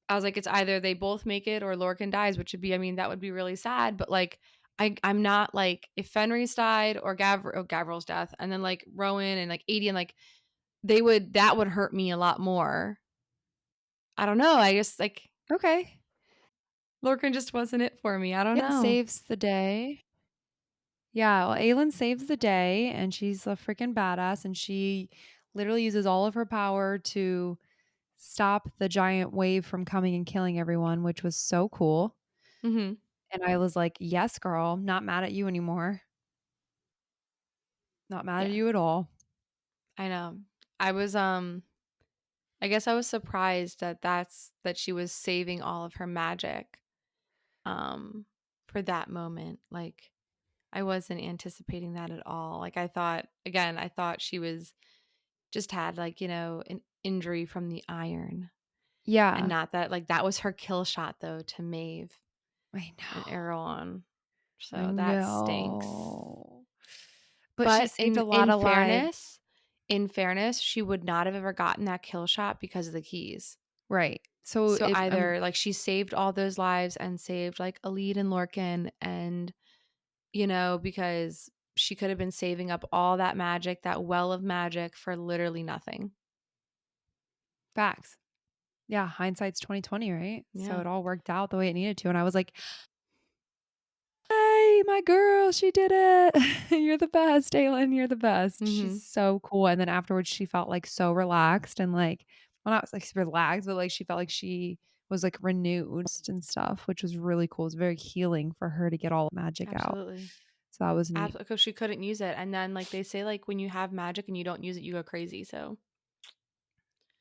I was like, it's either they both make it or Lorcan dies, which would be, I mean, that would be really sad. But like, I'm not like if Fenris died or Gavril's death, and then like Rowan and like Adian, like that would hurt me a lot more. I don't know. I just like Okay. Lorcan just wasn't it for me. I don't Aelin know. saves the day. Yeah, well, Aelin saves the day, and she's a freaking badass, and she literally uses all of her power to stop the giant wave from coming and killing everyone, which was so cool. Hmm. And I was like, "Yes, girl, not mad at you anymore. Not mad at Yeah, you at all." I know. I was I guess I was surprised that that she was saving all of her magic um for that moment. Like I wasn't anticipating that at all. Like I thought again, I thought she was just had like, you know, an injury from the iron. And Yeah, not that like that was her kill shot though to Maeve I and know. Erewhon. I So that stinks. know. But she But saved a lot of lives. in fairness, she would not have ever gotten that kill shot because of the keys. Right. So So if either like she saved all those lives and saved like Alid and Lorcan and you know, because she could have been saving up all that magic, that well of magic for literally nothing. facts. Yeah, hindsight's 2020, right? So Yeah. it all worked out the way it needed to. And I was like, "Hey, my girl, she did it. You're the best, Aylin. You're the best." She's Mhm. so cool. And then afterwards, she felt like so relaxed and like, well, not like relaxed, but like she felt like she was like renewed and stuff, which was really cool. It was very healing for her to get all the magic out. Absolutely. So that was neat. Absolutely, because she couldn't use it, and then like they say, like when you have magic and you don't use it, you go crazy. So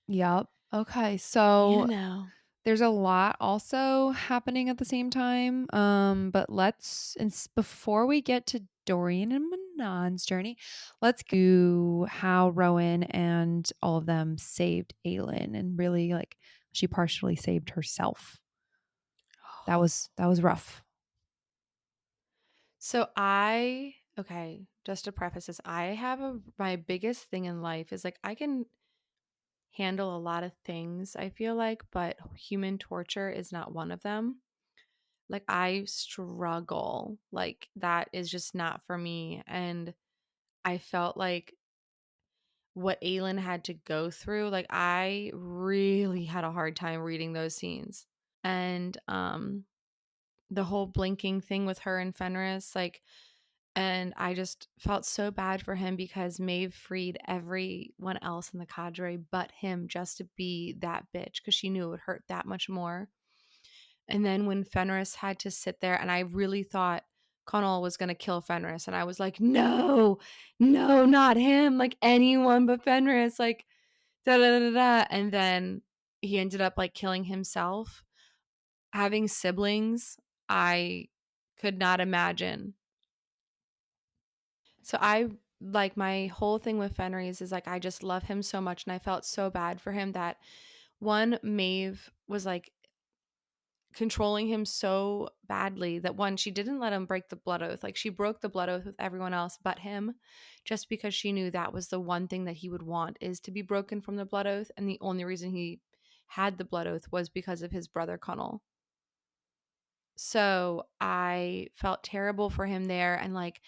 Yep. Okay. you So know. there's a lot also happening at the same time. But before we get to Dorian and Manon's journey, let's go how Rowan and all of them saved Aelin and really like she partially saved herself. That was rough. So I okay, just to preface this, I have my biggest thing in life is like I can handle a lot of things. I feel like, but human torture is not one of them. Like I struggle. Like that is just not for me, and I felt like what Aelin had to go through, like I really had a hard time reading those scenes. And the whole blinking thing with her and Fenris, like, and I just felt so bad for him because Maeve freed everyone else in the cadre but him just to be that bitch because she knew it would hurt that much more. And then when Fenris had to sit there, and I really thought Connell was going to kill Fenris, and I was like, no, no, not him, like anyone but Fenris, like da da da da. And then he ended up like killing himself. Having siblings, I could not imagine. So I like my whole thing with Fenris is like I just love him so much, and I felt so bad for him that one Maeve was like controlling him so badly that one, she didn't let him break the blood oath. Like she broke the blood oath with everyone else but him, just because she knew that was the one thing that he would want, is to be broken from the blood oath. And the only reason he had the blood oath was because of his brother Connell. So I felt terrible for him there. And like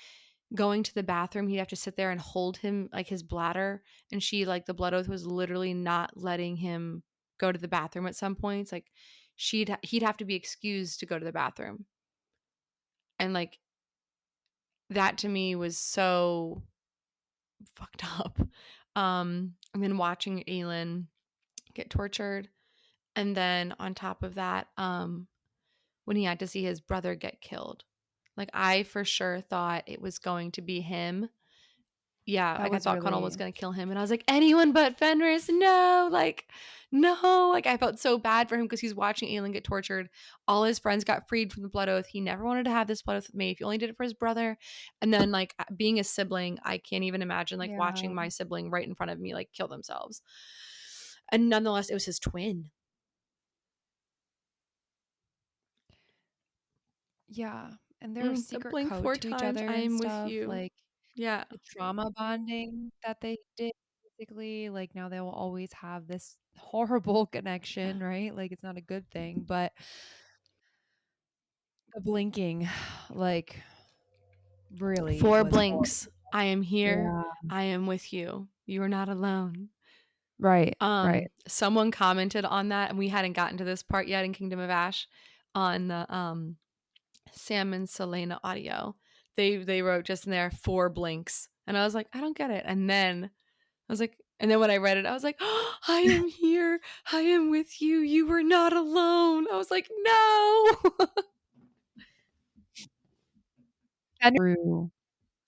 going to the bathroom, he'd have to sit there and hold him, like his bladder. And she, like, the blood oath was literally not letting him go to the bathroom at some points. Like he'd have to be excused to go to the bathroom. And like that to me was so fucked up. And then watching Aelin get tortured. And then on top of that, when he had to see his brother get killed. Like I for sure thought it was going to be him. Yeah, That like I was thought Connell really was gonna kill him, and I was like, anyone but Fenris, no, like, no, like I felt so bad for him because he's watching Aelin get tortured. All his friends got freed from the blood oath. He never wanted to have this blood oath with me. He only did it for his brother. And then, like, being a sibling, I can't even imagine like yeah. watching my sibling right in front of me like kill themselves. And nonetheless, it was his twin. Yeah, and they're a The secret blink code four to each times. other I and am with stuff, you. like, Yeah. the trauma bonding that they did, basically, like, now they will always have this horrible connection, right? Like, it's not a good thing, but the blinking, like, really Four was blinks. horrible. I am here. Yeah. I am with you. You are not alone. Right, right. Someone commented on that, and we hadn't gotten to this part yet in Kingdom of Ash on the Sam and Selena audio. They wrote just in there four blinks. And I was like, I don't get it. And then I was like, and then when I read it, I was like, oh, I am here. I am with you. You were not alone. I was like, no. Through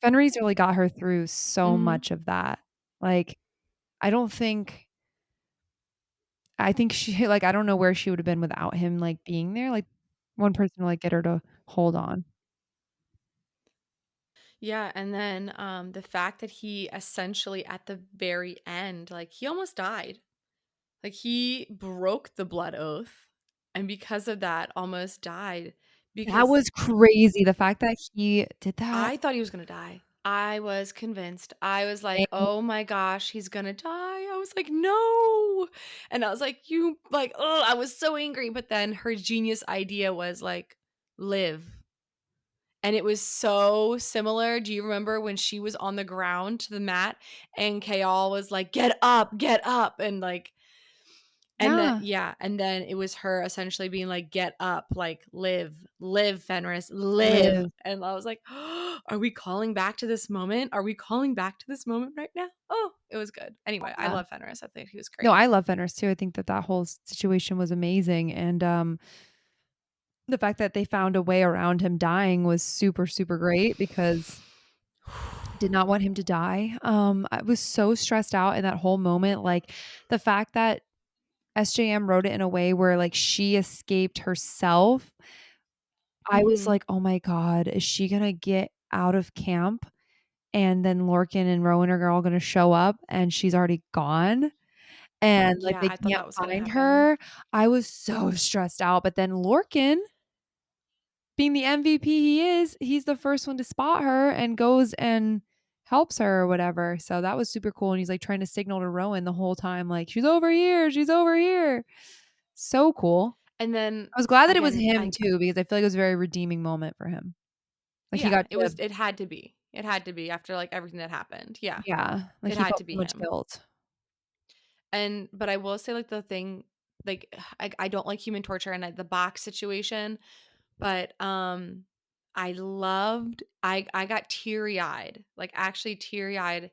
Fenris really got her through so hmm much of that. Like, I don't think I think she like, I don't know where she would have been without him, like, being there, like, one person to, like, get her to hold on. Yeah, and then the fact that he essentially at the very end, like he almost died. Like he broke the blood oath and because of that almost died That because was crazy, the fact that he did that. I thought he was going to die. I was convinced. I was like, Same. "Oh my gosh, he's going to die." I was like, "No." And I was like, "You like, oh, I was so angry." But then her genius idea was like, "Live." And it was so similar. Do you remember when she was on the ground to the mat and Kayal was like, get up," and like and then Yeah, yeah, and then it was her essentially being like, "Get up, like live, live, Fenris, live." live. And I was like, oh, "Are we calling back to this moment? Are we calling back to this moment right now?" Oh, it was good. Anyway, I Yeah. love Fenris. I think he was No, great. I love Fenris too, I think that that whole situation was amazing, and, the fact that they found a way around him dying was super, super great because did not want him to die. I was so stressed out in that whole moment, like, the fact that SJM wrote it in a way where, like, she escaped herself, I was hmm like, "Oh my god, is she gonna get out of camp, and then Lorcan and Rowan are all gonna show up, and she's already gone, and, like, Yeah, they I thought can't that was gonna find happen. her?" I was so stressed out, but then Lorcan, being the MVP he is, he's the first one to spot her and goes and helps her or whatever, so that was super cool, and he's, like, trying to signal to Rowan the whole time, like, "She's over here, she's over here." So cool. And then I was glad that it was again, him I too because I feel like it was a very redeeming moment for him. Like, he yeah, got to it had to be. It had to be after like everything that happened. Yeah, yeah, like, it he had felt to be so much him. guilt. And but I will say like the thing like I don't like human torture and the box situation. But, I got teary-eyed, like, actually teary-eyed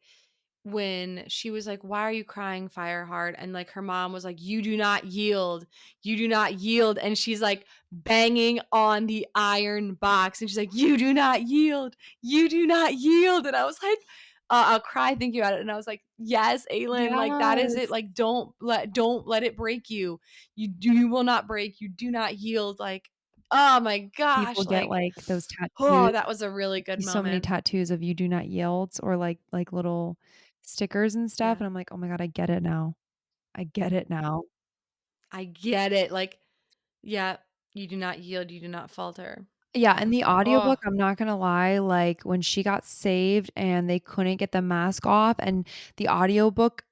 when she was like, "Why are you crying, Fireheart?" And, like, her mom was like, "You do not yield. You do not yield." And she's, like, banging on the iron box, and she's like, "You do not yield. You do not yield." And I was like, I'll cry thinking about it, and I was like, "Yes, Aylin, like, that is it, Yes. like, don't let it break you. You will not break. You do not yield." Like, oh my People gosh, get, like, like, those oh, tattoos, that was a really good so many moment. tattoos of "You do not yield" or, like, little stickers and stuff, Yeah. and I'm like, "Oh my god, I get it now. I get it now." I get it, like, yeah, you do not yield, you do not falter. Yeah, and the Oh, audiobook, I'm not gonna lie, like, when she got saved and they couldn't get the mask off and the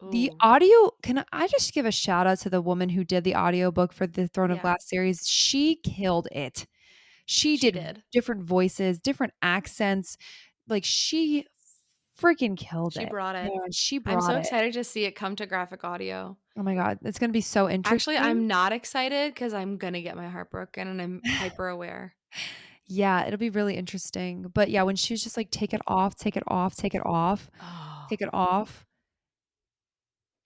ooh, audio can I just give a shout out to the woman who did the audiobook for the Throne of yeah, Glass series? She killed it. She she did did. different voices, different accents, like, she freaking killed She it. brought it. Man, she I'm brought so it. excited to see it come to graphic audio. Oh my god, it's gonna be so Actually, interesting. I'm not excited because 'cause I'm gonna get my heart broken, and I'm hyper aware. Yeah, it'll be really interesting, but yeah, when she was just like, "Take it off, take it off, take it off, Oh, take it off,"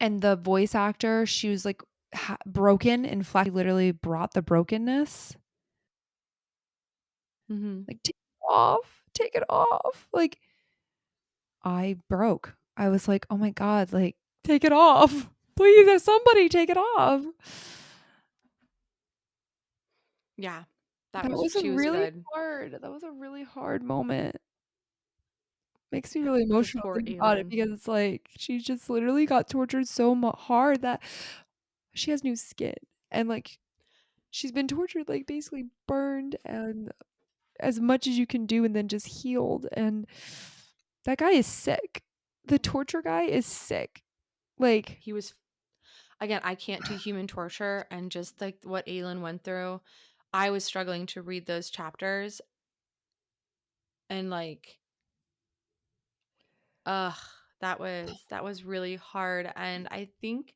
and the voice actor, she was, like, broken, in fact, she literally brought the brokenness. mhm. Like, take it off." Like, I broke. I was like, "Oh my god, like, take it off. Please, somebody take it off." Yeah, That was a she was really good. that was a really hard moment. Makes me really With emotional poor thinking about it Aelin. because it's like, she just literally got tortured so hard that she has new skin, and, like, she's been tortured, like, basically burned and as much as you can do and then just healed, and that guy is sick. The torture guy is sick. Like, He was again, I can't do human torture, and just, like, what Aelin went through, I was struggling to read those chapters, and, like, ugh, that was really hard, and I think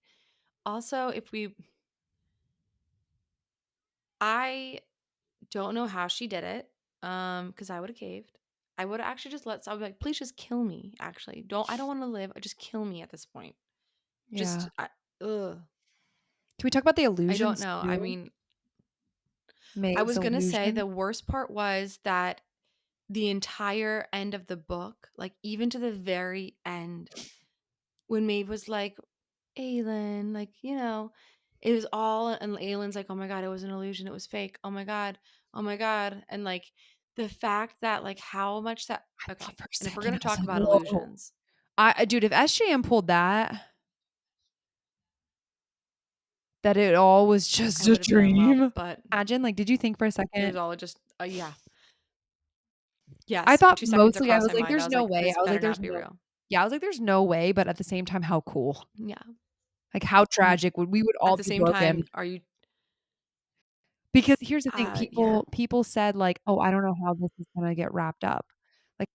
also if we I don't know how she did it, because I would've caved. I would've actually just let I would be like, "Please just kill me, actually. I don't wanna live, just kill me at this point." Just yeah. I ugh. Can we talk about the I don't illusions know. I too? mean, I Maeve's was gonna say illusion? the worst part was that the entire end of the book, like, even to the very end, when Maeve was like, "Aelin," like, it was all and Aelin's like, "Oh my god, it was an illusion, it was fake. Oh my god. Oh my god." And, like, the fact that, like, how much that I love okay, her and if we're singing. gonna I was talk like, about "Whoa." illusions, Dude, if SJM pulled that it all was I just a would have been in love, dream. but Imagine, like, did you think for a it second was all just yeah. I Yes, for thought 2 seconds it mostly I crossed was my like, mind. I "There's was no like, way." "This I was like, better "There's not be no" real." Yeah, I was like, "There's no way," but at the same time, how cool. Yeah. Like, how tragic would we would At all the be same broken. time, are you Because here's the thing, yeah. people said like, "Oh, I don't know how this is gonna get wrapped up. Like,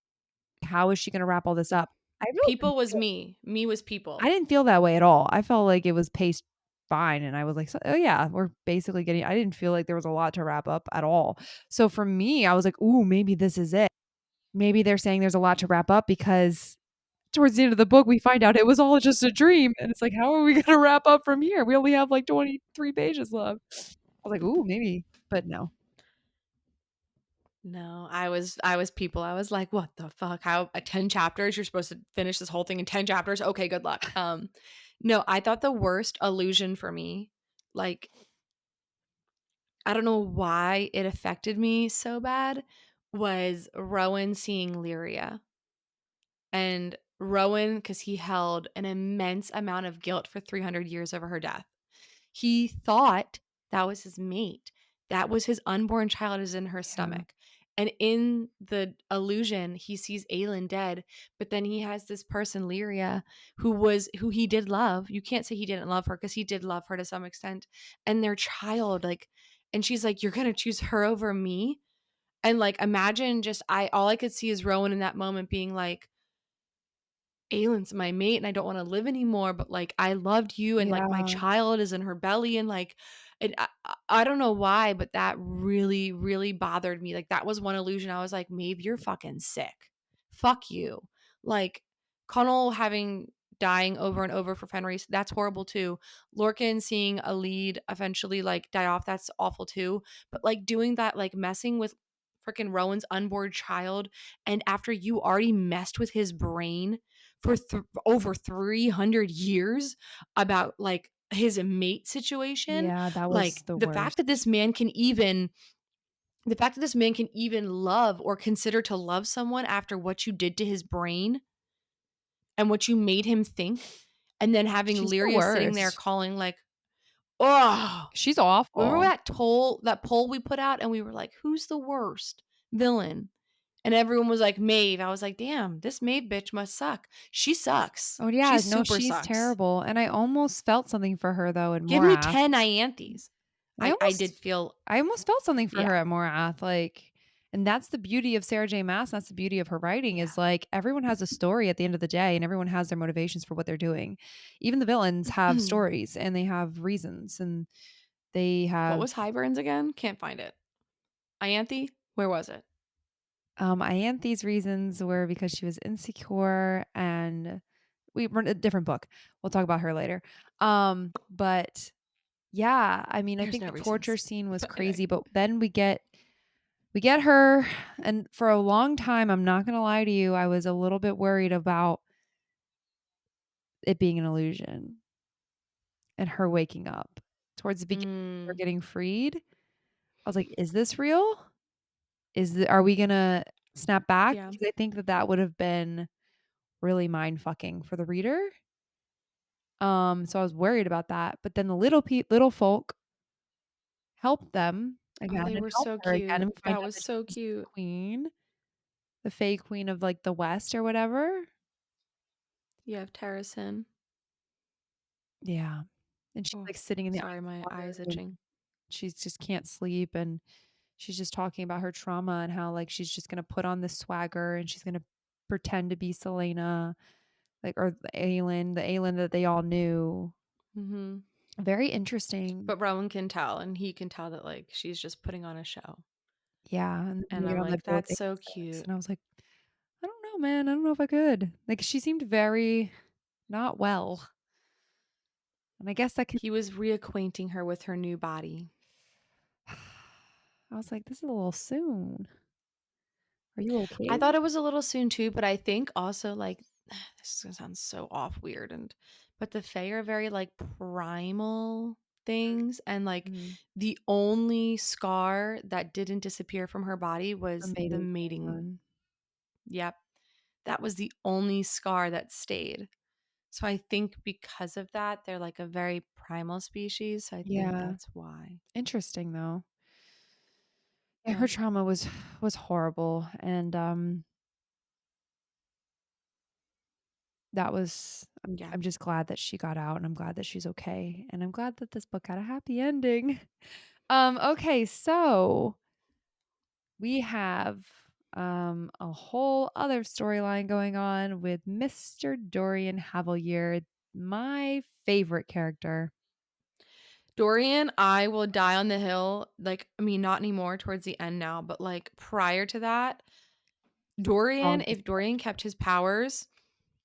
how is she gonna wrap all this up?" I really didn't People was feel me. Me was I people. didn't feel that way at all. I felt like it was paced fine, and I was like, "Oh, yeah, we're basically getting" I didn't feel like there was a lot to wrap up at all. So for me, I was like, "Ooh, maybe this is it. Maybe they're saying there's a lot to wrap up because towards the end of the book, we find out it was all just a dream." And it's like, "How are we gonna wrap up from here? We only have, like, 23 pages left." I was like, "Ooh, maybe," but no. No, I was people. I was like, "What the fuck? How 10 chapters? You're supposed to finish this whole thing in 10 chapters? Okay, good luck." No, I thought the worst illusion for me, like, I don't know why it affected me so bad, was Rowan seeing Lyria. And Rowan, because he held an immense amount of guilt for 300 years over her death. He thought that was his mate. That was his unborn child is in her Yeah, stomach. And in the illusion, he sees Aelin dead, but then he has this person, Lyria, who he did love. You can't say he didn't love her because he did love her to some extent. And their child, like, and she's like, "You're gonna choose her over me?" And like, imagine just I all I could see is Rowan in that moment being like, Aylin's my mate and I don't want to live anymore, but like I loved you and like my yeah. child is in her belly and like And I don't know why, but that really, really bothered me. Like, that was one illusion. I was like, Maeve, you're fucking sick. Fuck you. Like, Connell dying over and over for Fenris, that's horrible too. Lorcan seeing a lead eventually like die off, that's awful too. But like doing that, like messing with freaking Rowan's unborn child, and after you already messed with his brain for over 300 years about like his mate situation, Yeah, that was like the worst. the fact that this man can even love or consider to love someone after what you did to his brain and what you made him think, and then having She's the Lyria sitting there worst. calling like, "Oh, She's remember awful. that poll we put out and we were like, who's the worst villain?" And everyone was like, Maeve. I was like, damn, this Maeve bitch must suck. She sucks. Oh, yeah, She no, super she's sucks. terrible, and I almost felt something for her, though, in Give me Morath. 10 Ianthes. I I did almost feel, I almost felt something for yeah, her at Morath, like, and that's the beauty of Sarah J. Maas, that's the beauty of her writing yeah. is, like, everyone has a story at the end of the day, and everyone has their motivations for what they're doing. Even the villains have stories, and they have reasons, and they What have, was Hybern's again? Can't find it. Ianthe? Where was it? Ianthe's reasons were because she was insecure, and we're in a different book. We'll talk about her later. But yeah, I mean, I There's think no the torture reasons. scene was But anyway, crazy, but then we get her, and for a long time, I'm not gonna lie to you, I was a little bit worried about it being an illusion and her waking up. Towards the beginning, her mm, getting freed, I was like, "Is this real? Are we gonna snap back?" yeah. Because I think that that would have been really mind fucking for the reader. So I was worried about that, but then the little folk helped them Oh, again they and were helped so her again cute. and find That out was that so she's the cute. queen, the Fae Queen of, like, the West or whatever. You have Terracin. Yeah, and she's, Oh, like, sitting in the sorry, ice my water, eye's and itching. she's just can't sleep, and she's just talking about her trauma and how, like, she's just gonna put on this swagger, and she's gonna pretend to be Selena, like, or the Aelin that they all knew. Hmm. Very interesting. But Rowan can tell, and he can tell that like she's just putting on a show. Yeah, and then And later I'm on they like, both that's anal so sex, cute. and I was like, "I don't know, man. I don't know if I could." Like, she seemed very not well, and I guess that could He was reacquainting her with her new body. I was like, "This is a little soon. Are you I okay?" thought it was a little soon too, but I think also like this is gonna sound so off weird and but the Fae are very like primal things, and like Mhm. the only scar that didn't disappear from her body The was the mating mating. hormone. Yep. That was the only scar that stayed. So I think because of that, they're like a very primal species. So I think Yeah, that's why. interesting though. Yeah, her Yeah. trauma was horrible, and, that was Yeah. I'm just glad that she got out, and I'm glad that she's okay, and I'm glad that this book had a happy ending. Okay, so we have, a whole other storyline going on with Mr. Dorian Havilier, my favorite character. Dorian, I will die on the hill. Like, I mean, not anymore towards the end now, but like prior to that, Strong If Dorian kept his powers,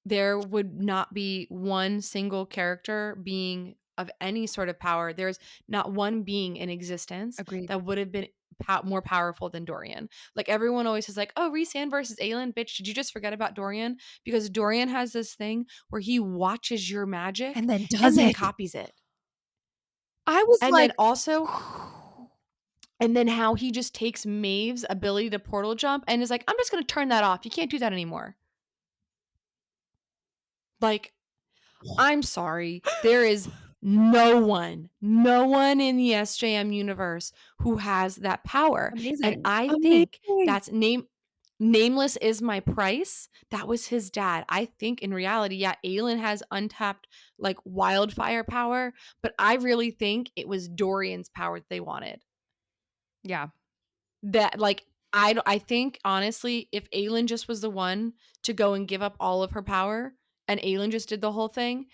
there would not be one single character being of any sort of power. There's not one being in existence agreed. that would have been more powerful than Dorian. Like everyone always says, like, "Oh, Rhysand versus Aelin, bitch." Did you just forget about Dorian? Because Dorian has this thing where he watches your magic And then and does then it. copies it, I was and like, then also and then how he just takes Maeve's ability to portal jump and is like, "I'm just going to turn that off. You can't do that anymore." Like, I'm sorry. There is no one in the SJM universe who has that power. And amazing, I think amazing. that's Nameless is my price. That was his dad. I think in reality, yeah, Aelin has untapped like wildfire power, but I really think it was Dorian's power that they wanted. Yeah, That like I think honestly, if Aelin just was the one to go and give up all of her power and Aelin just did the whole thing,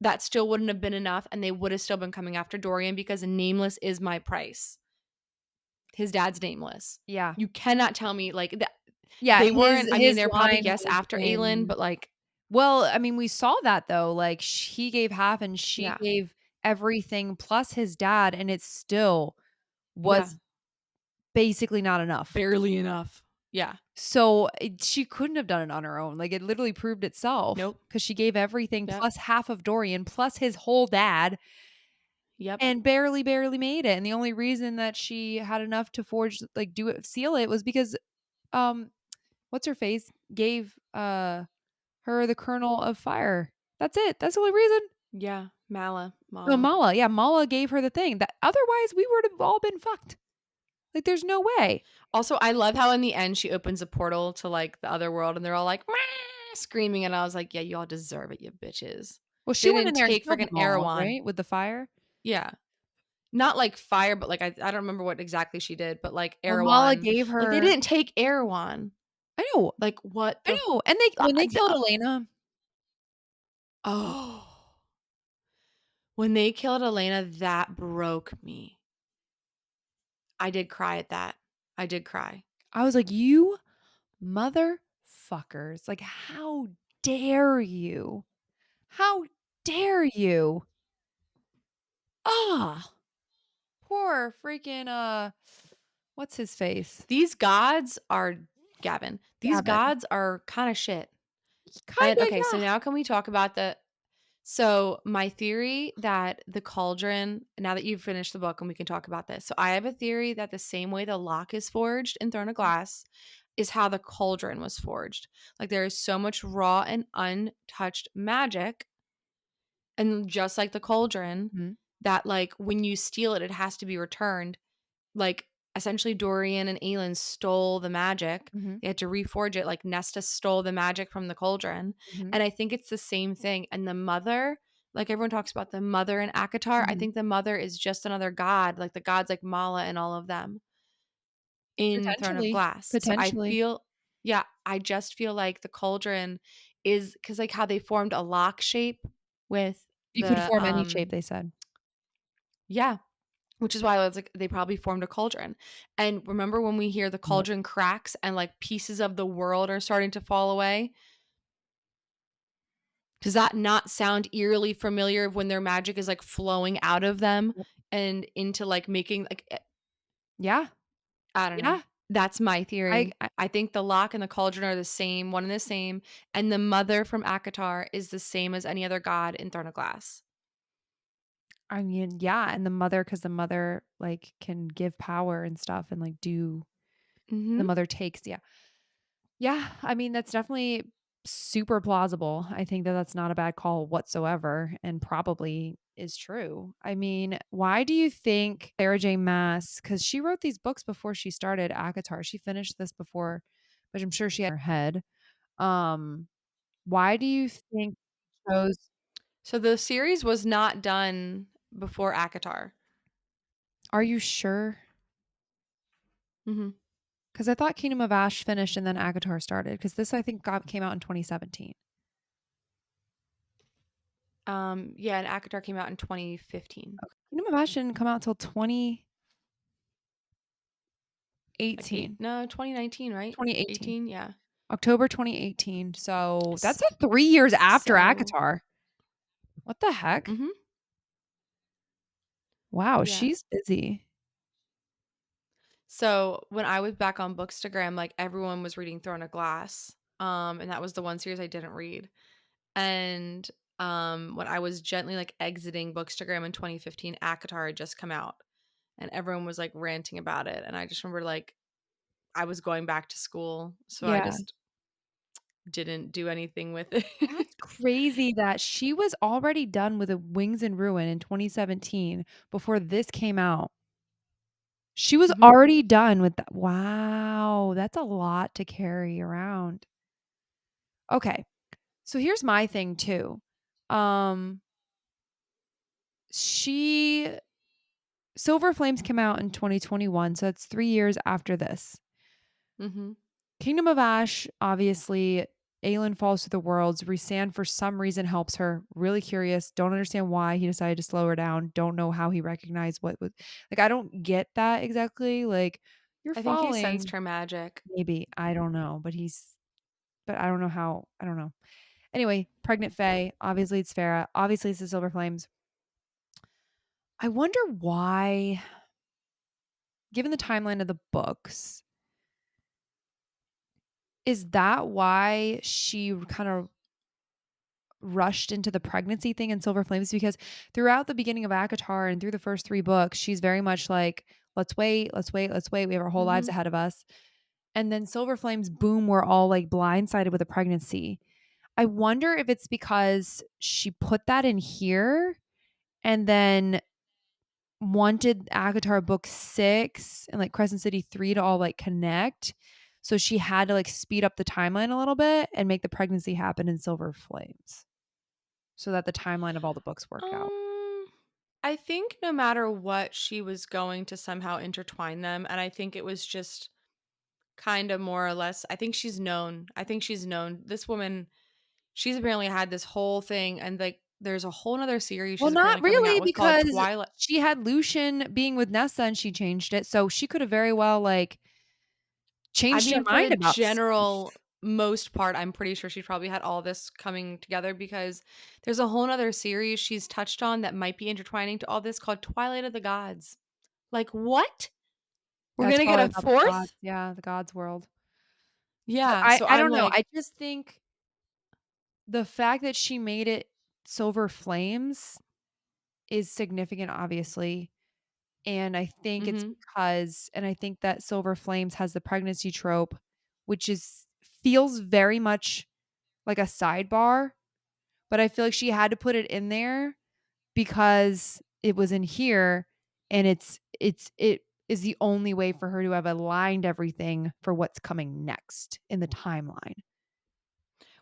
that still wouldn't have been enough, and they would have still been coming after Dorian because Nameless is my price. His dad's Nameless. Yeah. You cannot tell me, like, that Yeah, they weren't, I mean, his they're probably, line yes, was after Aelin, in but, like, well, I mean, we saw that though, like, he gave half and she yeah, gave everything plus his dad, and it still yeah, was basically not enough. barely enough. Yeah. So, she couldn't have done it on her own, like, it literally proved itself Nope. because she gave everything Yep. plus half of Dorian, plus his whole dad, Yep. and barely made it, and the only reason that she had enough to forge like, do it seal it was because, um, what's her face gave, her the kernel of fire. That's it, that's the only reason. Yeah. No, Mala. Mala, yeah, Mala gave her the thing that otherwise we would have all been fucked. Like, there's no way. Also, I love how in the end she opens a portal to, like, the other world and they're all like, "Meow," screaming, and I was like, "Yeah, you all deserve it, you bitches." Well, she They went in didn't there and take killed freaking them all, Erewhon. right, with the fire? Yeah. Not like fire, but, like, I don't remember what exactly she did, but, like, Well, Mala Erewhon, gave like, they her didn't take Erewhon. I know, Like, what I the know, and they when they the killed Elena, oh. When they killed Elena, that broke me. I did cry at that. I did cry. I was like, "You motherfuckers, like, how dare you? How dare you?" Ah, poor freaking, what's his face? These gods are Gavin, these Gavin. gods are kinda shit. And, Kinda, okay, so yeah. now can we talk about the so my theory that the cauldron, now that you've finished the book and we can talk about this. So I have a theory that the same way the lock is forged in Throne of Glass is how the cauldron was forged. Like, there is so much raw and untouched magic, and just like the cauldron, Mhm, that, like, when you steal it, it has to be returned. Like, essentially, Dorian and Aelin stole the magic. mhm, They had to reforge it, like, Nesta stole the magic from the cauldron, mhm, and I think it's the same thing, and the mother, like, everyone talks about the mother in ACOTAR, I mhm. think the mother is just another god, like the gods like Mala and all of them in Throne of Potentially, Glass. So I potentially. feel, yeah, I just feel like the cauldron is because, like, how they formed a lock shape with You could the, form any shape, they said. yeah, which is why I was like, they probably formed a cauldron. And remember when we hear the Yep. cauldron cracks and, like, pieces of the world are starting to fall away? Does that not sound eerily familiar of when their magic is, like, flowing out of them Yep. and into, like, making, like, Yeah, I don't know. yeah. That's my I theory. I I think the lock and the cauldron are the same, one and the same, and the mother from ACOTAR is the same as any other god in Throne of Glass. I mean, yeah, and the mother, because the mother, like, can give power and stuff and, like, do the Mhm. mother takes, yeah. Yeah, I mean, that's definitely super plausible. I think that that's not a bad call whatsoever and probably is true. I mean, why do you think Sarah J. Maas, because she wrote these books before she started ACOTAR, she finished this before, but I'm sure she had in her head. Um, why do you think she chose So the series was not done before ACOTAR. Are you sure? Mhm. Because I thought Kingdom of Ash finished and then ACOTAR started. Because this, I think, came out in 2017. Yeah, and ACOTAR came out in 2015. Okay. Kingdom of Ash didn't come out until 2018. Like, 8 no, 2019, right? 2018. 18? Yeah. October 2018. So that's S a 3 years after so ACOTAR. What the heck? mhm, Wow, yeah. she's busy. So, when I was back on Bookstagram, like, everyone was reading Throne of Glass, and that was the one series I didn't read, and, when I was gently, like, exiting Bookstagram in 2015, ACOTAR had just come out, and everyone was, like, ranting about it, and I just remember, like, I was going back to school, so I Yeah. just didn't do anything with it. That's crazy that she was already done with the Wings and Ruin in 2017 before this came out. She was Mhm, already done with that. Wow, that's a lot to carry around. Okay, so here's my thing too. Um, she Silver Flames came out in 2021, so it's 3 years after this. mhm. Kingdom of Ash, obviously, Aelin falls through the worlds. Rhysand, for some reason, helps her. Really curious. Don't understand why he decided to slow her down. Don't know how he recognized what was like. I don't get that exactly. Like, you're I think he sensed falling. her magic. Maybe I don't know, but I don't know how. I don't know. Anyway, pregnant Fae. Obviously, it's Farah. Obviously, it's the Silver Flames. I wonder why, given the timeline of the books, is that why she kind of rushed into the pregnancy thing in Silver Flames? Because throughout the beginning of ACOTAR and through the first 3 books, she's very much like, let's wait, let's wait, let's wait. We have our whole lives Mhm. ahead of us. And then Silver Flames, boom, we're all like blindsided with a pregnancy. I wonder if it's because she put that in here and then wanted ACOTAR book 6 and like Crescent City 3 to all like connect. So she had to like speed up the timeline a little bit and make the pregnancy happen in Silver Flames so that the timeline of all the books worked out. Um, I think no matter what, she was going to somehow intertwine them, and I think it was just kind of more or less. I think she's known. I think she's known. This woman, she's apparently had this whole thing, and like, there's a whole nother series Well, she's not apparently coming out really with called because Twilight. she had Lucian being with Nessa and she changed it. So she could have very well like I changed her mean, for the mind about stuff. general most part, I'm pretty sure she probably had all this coming together because there's a whole nother series she's touched on that might be intertwining to all this called Twilight of the Gods. Like, what? We're That's gonna get probably a about the gods. fourth? Yeah, the gods world. But Yeah. I So I I'm don't know. like, I just think the fact that she made it Silver Flames is significant, obviously. And I think it's mm-hmm. because and I think that Silver Flames has the pregnancy trope, which is feels very much like a sidebar, but I feel like she had to put it in there because it was in here and it is the only way for her to have aligned everything for what's coming next in the timeline.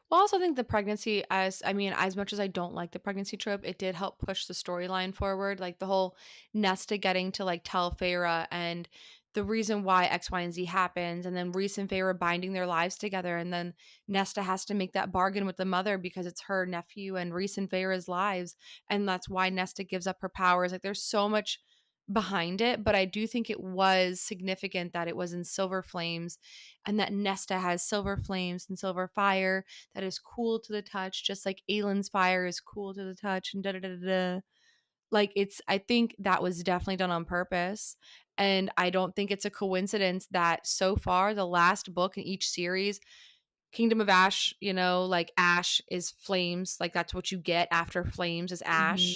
Well, I also think the pregnancy, as I mean, as much as I don't like the pregnancy trope, it did help push the storyline forward. Like the whole Nesta getting to like tell Feyre and the reason why X, Y, and Z happens, and then Reese and Feyre binding their lives together, and then Nesta has to make that bargain with the mother because it's her nephew and Reese and Feyre's lives, and that's why Nesta gives up her powers. Like there's so much behind it, but I do think it was significant that it was in Silver Flames and that Nesta has silver flames and silver fire that is cool to the touch, just like Aelin's fire is cool to the touch, and da da da da. Da. Like it's, I think that was definitely done on purpose, and I don't think it's a coincidence that so far the last book in each series, Kingdom of Ash, you know, like Ash is flames, like that's what you get after flames is Mhm. Ash,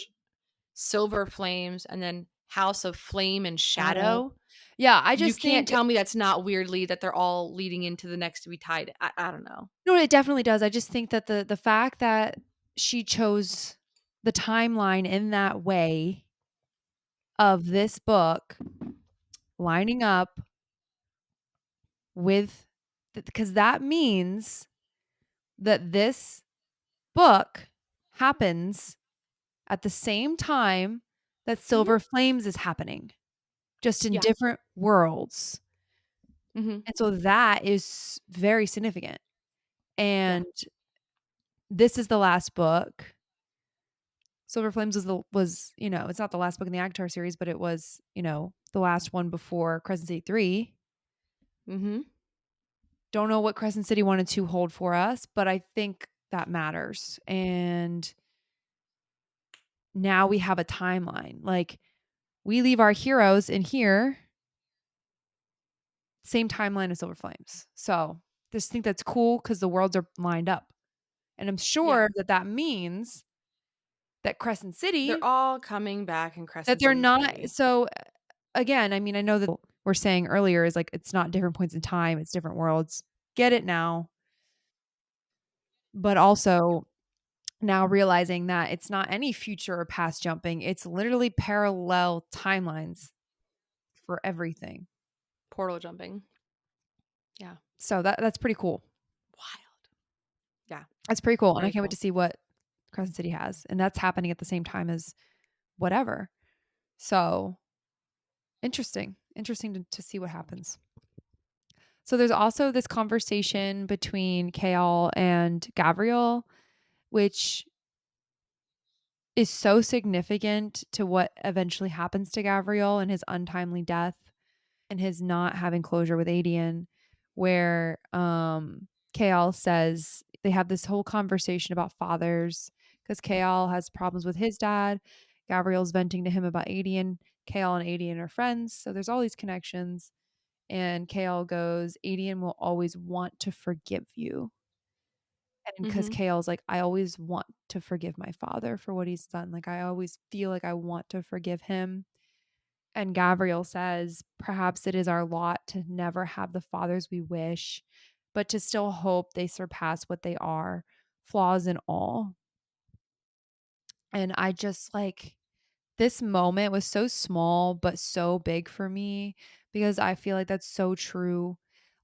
silver flames, and then House of Flame and Shadow. Shadow. Yeah, I You just can't think tell me that's not weirdly that they're all leading into the next to be tied. I don't know. no, it definitely does. I just think that the fact that she chose the timeline in that way of this book lining up with because that means that this book happens at the same time that Mhm. Silver Flames is happening, just in Yeah. different worlds. Mhm. And so that is very significant. Yeah. And this is the last book. Silver Flames was, it's not the last book in the Avatar series, but it was, the last one before Crescent City 3. Mhm. Don't know what Crescent City 1 and 2 hold for us, but I think that matters. And now we have a timeline. Like we leave our heroes in here, same timeline as Silver Flames. So just think that's cool because the worlds are lined up. And I'm Yeah. sure that that means that Crescent They're City, all coming back in that Crescent they're City not. 3. So again, I mean, I know that we're saying earlier is like it's not different points in time, it's different worlds. Get it now. But also now realizing that it's not any future or past jumping, it's literally parallel timelines for everything. Portal jumping. Yeah. So that's pretty cool. Wild. Yeah. That's pretty cool, and I Very can't wait cool. to see what Crescent City has, and that's happening at the same time as whatever. So, interesting to see what happens. So there's also this conversation between Kale and Gabriel, which is so significant to what eventually happens to Gabriel and his untimely death and his not having closure with Adian, where Kale says they have this whole conversation about fathers because Kale has problems with his dad. Gabriel's venting to him about Adian. Kale and Adian are friends, so there's all these connections. And Kale goes, Adian will always want to forgive you. And because Mhm. Kale's like, I always want to forgive my father for what he's done. Like, I always feel like I want to forgive him. And Gabriel says, perhaps it is our lot to never have the fathers we wish, but to still hope they surpass what they are, flaws and all. And I just like, this moment was so small, but so big for me because I feel like that's so true.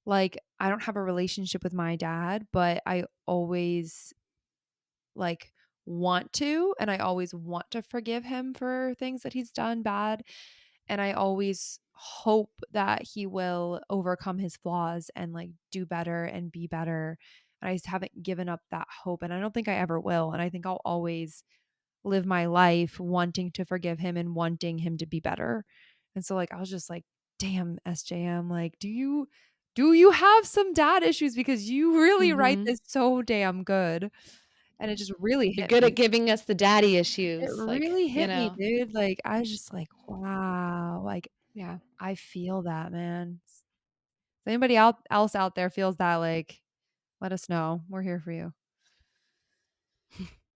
Like, I don't have a relationship with my dad, but I always like want to, and I always want to forgive him for things that he's done bad. And I always hope that he will overcome his flaws and like do better and be better. And I just haven't given up that hope. And I don't think I ever will. And I think I'll always live my life wanting to forgive him and wanting him to be better. And so like I was just like, damn, SJM, like, do you have some dad issues? Because you really write Mhm. this so damn good. And it just really You're hit good me. at giving us the daddy It issues, like, really you hit me, know. dude. Like, I was just like, wow. Like, Yeah. I feel that, man. If anybody out else out there feels that, like, let us know. We're here for you.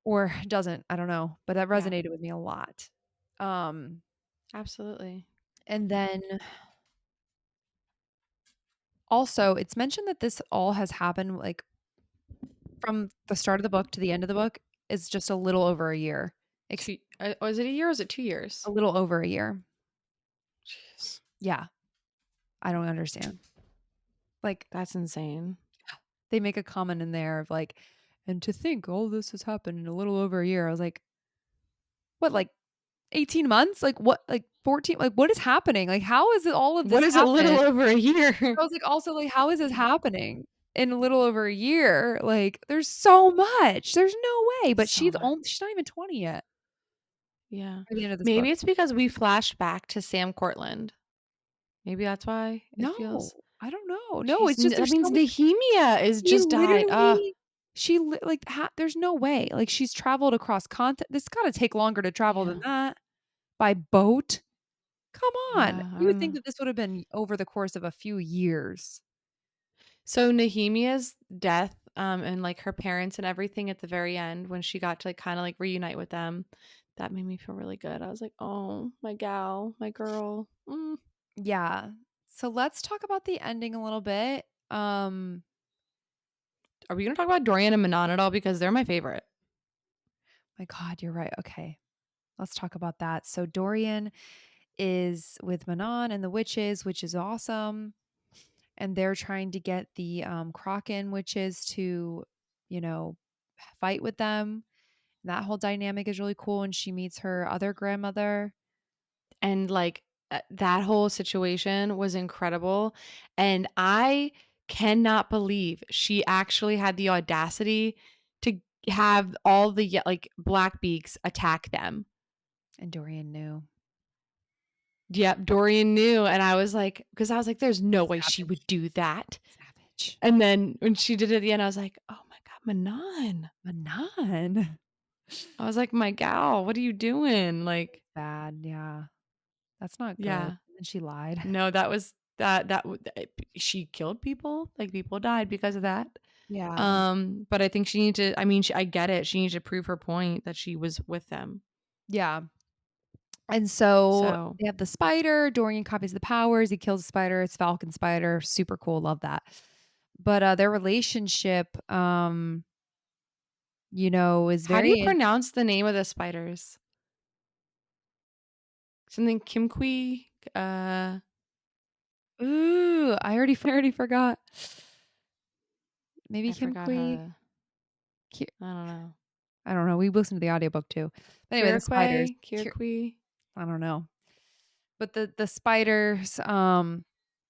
Or doesn't, I don't know, but that Yeah. resonated with me a lot. Um, Absolutely. and then also, it's mentioned that this all has happened, like, from the start of the book to the end of the book is just a little over a year. Ex 2 was it a year or was it 2 years? a little over a year. Jeez. Yeah, I don't understand. Like, That's insane. they make a comment in there of like, "And to think all this has happened in a little over a year." I was like, "What, like 18 months? Like, what, like 14? Like, what is happening? Like, how is it all of What this is a little happen?" over a year? I was like, also, like, how is this happening in a little over a year? Like, there's so much. There's no way. But So much. she's not even 20 yet Yeah. by the end of this book. Maybe it's because we flashed back to Sam Cortland. Maybe that's why it No, feels I don't know. No, jeez, it's just that there's means so much. Nehemia is She just died. literally like, there's no way. Like, she's traveled across continent. This gotta take longer to travel than Yeah. that by boat. Come on. Yeah, I You would don't think know. that this would have been over the course of a few years. So Nehemia's death, and, like, her parents and everything at the very end when she got to, like, kinda, like, reunite with them, that made me feel really good. I was like, "Oh, my gal, my girl." Mm. Yeah. So let's talk about the ending a little bit. Are we gonna talk about Dorian and Manon at all? Because they're my favorite. My God, you're right. Okay. Let's talk about that. So Dorian is with Manon and the witches, which is awesome. And they're trying to get the Kraken witches to, you know, fight with them. That whole dynamic is really cool. And she meets her other grandmother. And, like, that whole situation was incredible, and I cannot believe she actually had the audacity to have all the like, Black Beaks attack them. And Dorian knew. Yep, Dorian knew, and I was like, because I was like, "There's no way she would Savage. do that." Savage. And then when she did it at the end, I was like, "Oh my god, Manon." Manon. I was like, "My gal, what are you doing?" Like, Bad. Yeah. That's not good. yeah. And she lied. No, that was she killed people, like, people died because of that. Yeah. But I think she needed to, I mean, I get it, she needed to prove her point that she was with them. Yeah. And so So, they have the spider. Dorian copies the powers. He kills the spider. It's Falcon Spider. Super cool. Love that. But their relationship, is how do you very pronounce the name of the spiders? Something Kimqui? ooh, I already I already forgot. Maybe I Kim forgot how Kui. to, I don't know. I don't know. We listened to the audiobook too. But anyway, the spiders. Kirkwe? Kirkwe? I don't know. But the spiders,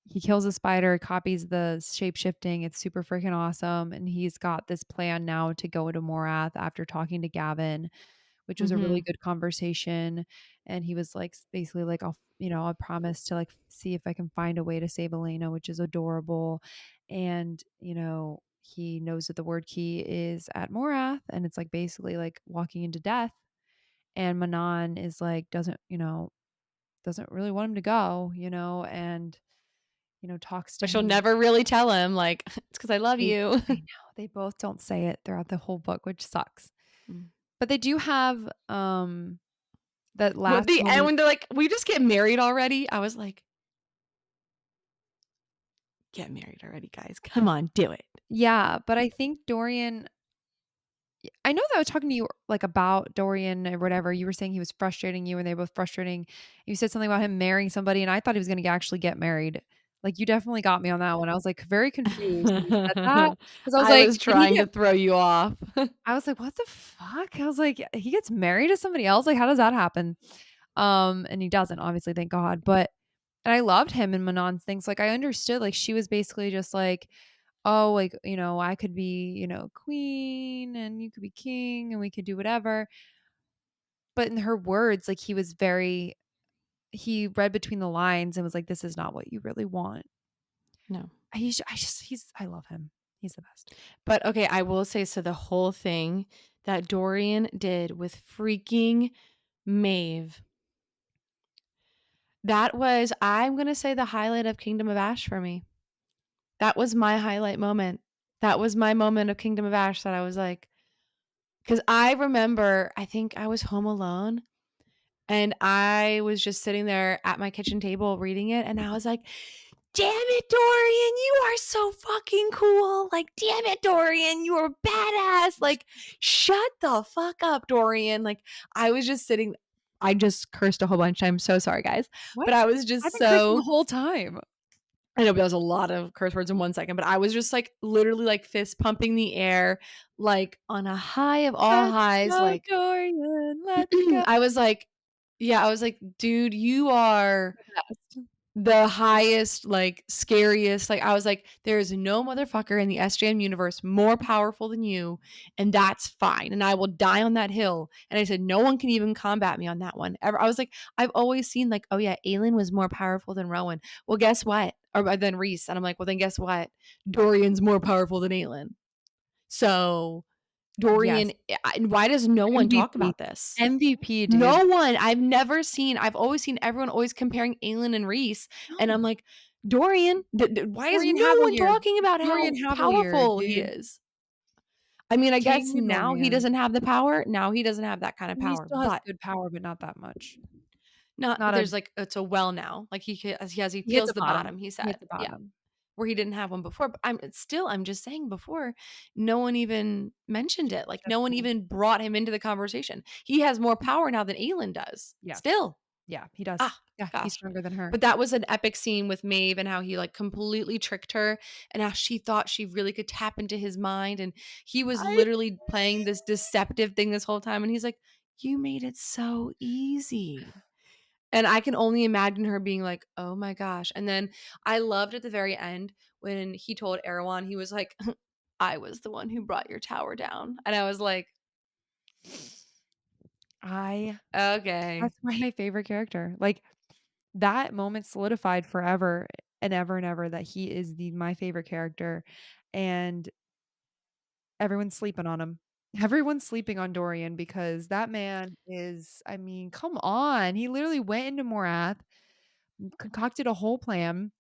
he kills a spider, copies the shape shifting. It's super freaking awesome. And he's got this plan now to go to Morath after talking to Gavin, which was a really Mhm. good conversation. And he was like, basically like, I'll promise to like see if I can find a way to save Elena, which is adorable. And, he knows that the word key is at Morath and it's like basically like walking into death. And Manon is like, doesn't really want him to go, and, talks to But she'll him. never really tell him, like, "It's 'cause I love They you." I know, they both don't say it throughout the whole book, which sucks. Mm. But they do have, that But last the end moment. when they're like, "We just get married already?" I was like, "Get married already, guys. Come on, do it." Yeah, but I think Dorian I know that I was talking to you, like, about Dorian or whatever, you were saying he was frustrating you and they were both frustrating. You said something about him marrying somebody, and I thought he was gonna actually get married. Like, you definitely got me on that one. I was, like, very confused when you said that because I was I like, was "Did he trying get?" to throw you off. I was like, "What the fuck?" I was like, "He gets married to somebody else? Like, how does that happen?" And he doesn't, obviously, thank God, but and I loved him and Manon's things, like, I understood, like, she was basically just like, "Oh, like, I could be, queen and you could be king and we could do whatever." But in her words, like, he read between the lines and was like, "This is not what you really want." No. I love him. He's the best. But, okay, I will say, so the whole thing that Dorian did with freaking Maeve, that was, I'm gonna say, the highlight of Kingdom of Ash for me. That was my highlight moment. That was my moment of Kingdom of Ash that I was like, because I remember, I think I was home alone and I was just sitting there at my kitchen table reading it, and I was like, "Damn it, Dorian, you are so fucking cool. Like, damn it, Dorian, you are badass. Like, shut the fuck up, Dorian." Like, I was just sitting, I just cursed a whole bunch. I'm so sorry, guys. What? But I was I've just been cursing the so, whole time. I know that was a lot of curse words in 1 second, but I was just like literally like fist pumping the air, like on a high of all Let's highs. go, Like, Dorian. Let's go. I was like, yeah, I was like, dude, you are Best. the highest, like, scariest. Like, I was like, there is no motherfucker in the SJM universe more powerful than you, and that's fine. And I will die on that hill. And I said, no one can even combat me on that one. Ever. I was like, I've always seen, like, oh yeah, Aelin was more powerful than Rowan. Well, guess what? Or than Reese. And I'm like, well, then guess what? Dorian's more powerful than Aelin. So Yes. Dorian, why does no one talk MVP. about this? MVP, dude. No one. I've always seen everyone always comparing Aelin and Reese, and I'm No. like, Dorian, why is Dorian no one Havilier. talking about Dorian how Havilier, powerful he dude. is? I mean, I guess King now he Dorian. doesn't have the power. Now he doesn't have that kind of He power, still has but good power, but not that much. not, Not a there's like, it's a well now. Like he He hit feels the the bottom. bottom, he He hit said. the Yeah. bottom. Where he didn't have one before. But I'm just saying before, no one even mentioned it. Like That's no one cool. even brought him into the conversation. He has more power now than Aelin does. Yeah. Still. Yeah, he does. Ah, Yeah, he's gosh. stronger than her. But that was an epic scene with Maeve and how he like completely tricked her and how she thought she really could tap into his mind. And he was I literally playing this deceptive thing this whole time. And he's like, you made it so easy. And I can only imagine her being like, oh my gosh. And then I loved at the very end when he told Erewhon, he was like, I was the one who brought your tower down. And I was like, I okay. That's my favorite character. Like, that moment solidified forever and ever that he is my favorite character, and everyone's sleeping on him. Everyone's sleeping on Dorian because that man is I mean, come on. He literally went into Morath, concocted a whole plan,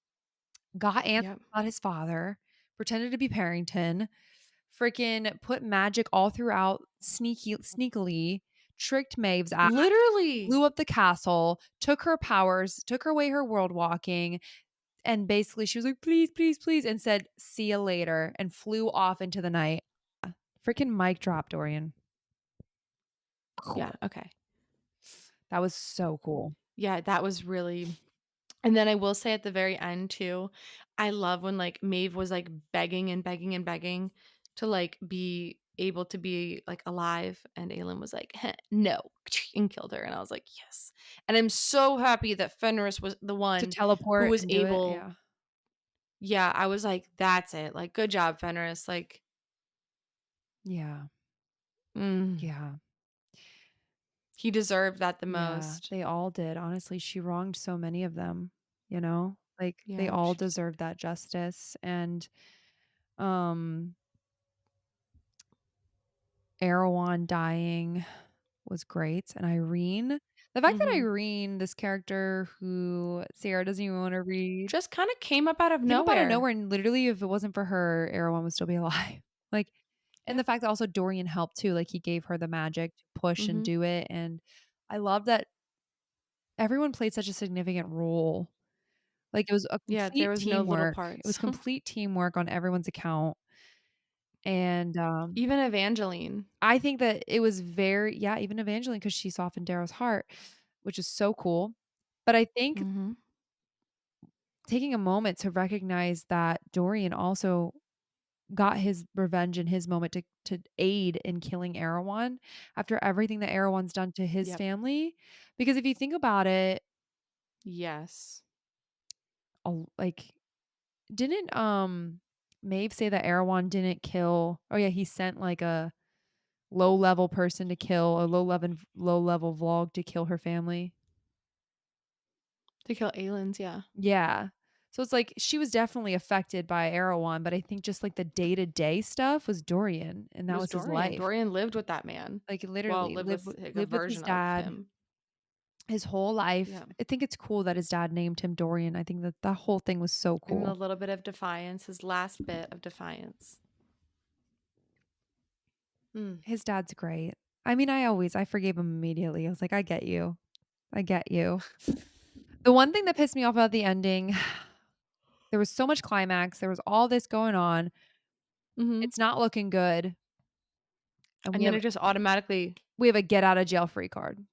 got answers Yep. about his father, pretended to be Parrington, freaking put magic all throughout sneakily, tricked Maeve's ass, Literally. blew up the castle, took her powers, took away her world walking, and basically she was like, "Please, please, please," and said, "See you later," and flew off into the night. Freaking mic drop, Dorian. Yeah. Cool. Okay. That was so cool. Yeah. That was really. And then I will say at the very end too, I love when like Maeve was like begging and begging and begging to like be able to be like alive, and Aelin was like, no, and killed her. And I was like, yes. And I'm so happy that Fenris was the To one who teleport was and do it, able yeah. Yeah, I was like, "That's it." Like, "Good job, Fenris." Like, Yeah. mm, Yeah. he deserved that the Yeah, most. they all did. Honestly, she wronged so many of them, you know? Like, they Yeah, all she deserved deserve that justice, and, um, Erewhon dying was great, and Irene the fact that Mhm. Irene, this character who Sarah doesn't even wanna read, Just kinda came up out of came up out of nowhere. nowhere, and literally, if it wasn't for her, Erewhon would still be alive. Like, and the Yep. fact that also Dorian helped too, like, he gave her the magic to push and Mhm. do it, and I love that everyone played such a significant role. Like, it was a Yeah, there complete was no little teamwork. It was parts. complete teamwork on everyone's account, and, Even Evangeline. I think that it was very yeah, even Evangeline, because she softened Darrow's heart, which is so cool. But I think Mhm. taking a moment to recognize that Dorian also got his revenge in his moment to aid in killing Erewhon after everything that Erewhon's done to his Yep. family, because if you think about it, Yes. like, didn't, Maeve say that Erewhon didn't kill oh, yeah, he sent, like, a low-level person to kill a low-level vlog to kill her family? To kill aliens, yeah. Yeah. So it's like she was definitely affected by Erewhon, but I think just, like, the day-to-day stuff was Dorian, and It that was was his Dorian. life. Dorian lived with that man. Like, Well, literally lived with, like, a lived with his version of dad him. his whole life. Yeah. I think it's cool that his dad named him Dorian. I think that that whole thing was so And a cool. little bit of defiance, his last bit of defiance. Mm. His dad's great. I mean, I forgave him immediately. I was like, "I get you. I get you." The one thing that pissed me off about the ending, there was so much climax, there was all this going on. Mhm. It's not looking good, and And then it just automatically we have a get out of jail free card.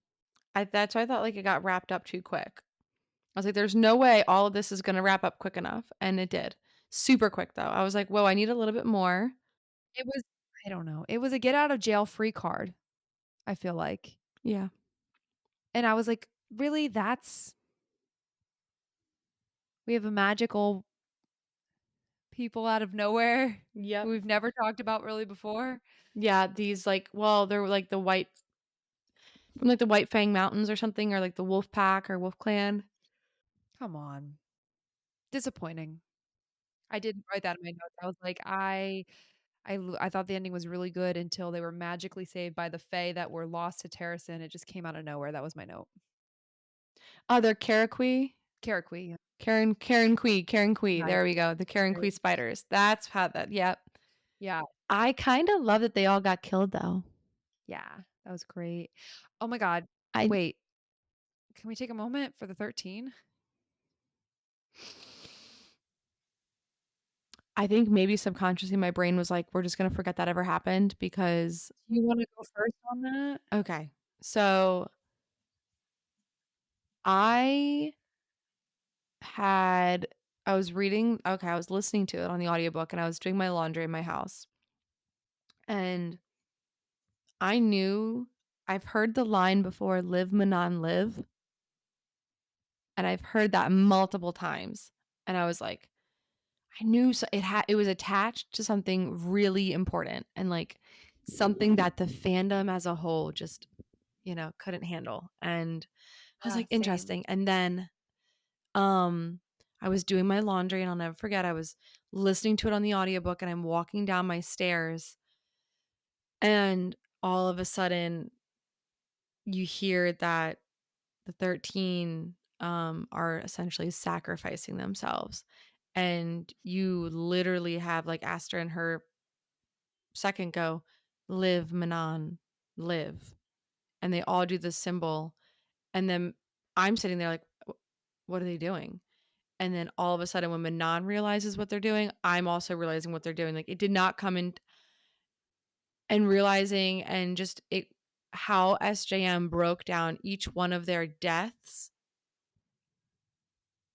that's why I thought, like, it got wrapped up too quick. I was like, "There's no way all of this is gonna wrap up quick enough," and it did. Super quick, though. I was like, "Whoa, I need a little bit more." It was I don't know, it was a get out of jail free card, I feel like. Yeah. And I was like, "Really? That's we have a magical people out of nowhere who Yep. we've never talked about really before?" Yeah, these, like, well, they're, like, the white from, like, the White Fang Mountains or something, or, like, the Wolf Pack or Wolf Clan. Come on. Disappointing. I didn't write that in my notes. I was like, I thought the ending was really good until they were magically saved by the Fae that were lost to Terrasen. It just came out of nowhere. That was my note. Oh, they're Karaquee? Karakwi, yeah. Karen Kui, Nice. there we go, the That's Karen Kui great. spiders. That's how that yep. Yeah. I kinda love that they all got killed, though. Yeah. That was great. Oh my god. I Wait, can we take a moment for the 13? I think maybe subconsciously my brain was like, "We're just gonna forget that ever happened," because Do you wanna go first on that? okay. So, I had I was reading okay, I was listening to it on the audiobook, and I was doing my laundry in my house, and I knew I've heard the line before, "Live Manon live," and I've heard that multiple times, and I was like, I knew it was attached to something really important and, like, something that the fandom as a whole just, couldn't handle, and I was Yeah, like, same. "Interesting," and then, um, I was doing my laundry, and I'll never forget, I was listening to it on the audiobook, and I'm walking down my stairs, and all of a sudden, you hear that the 13, are essentially sacrificing themselves, and you literally have, like, Aster and her second go, "Live, Manon, live," and they all do this symbol, and then I'm sitting there like, What are they doing?" And then all of a sudden, when Manon realizes what they're doing, I'm also realizing what they're doing, like, it did not come in and realizing and just it how SJM broke down each one of their deaths,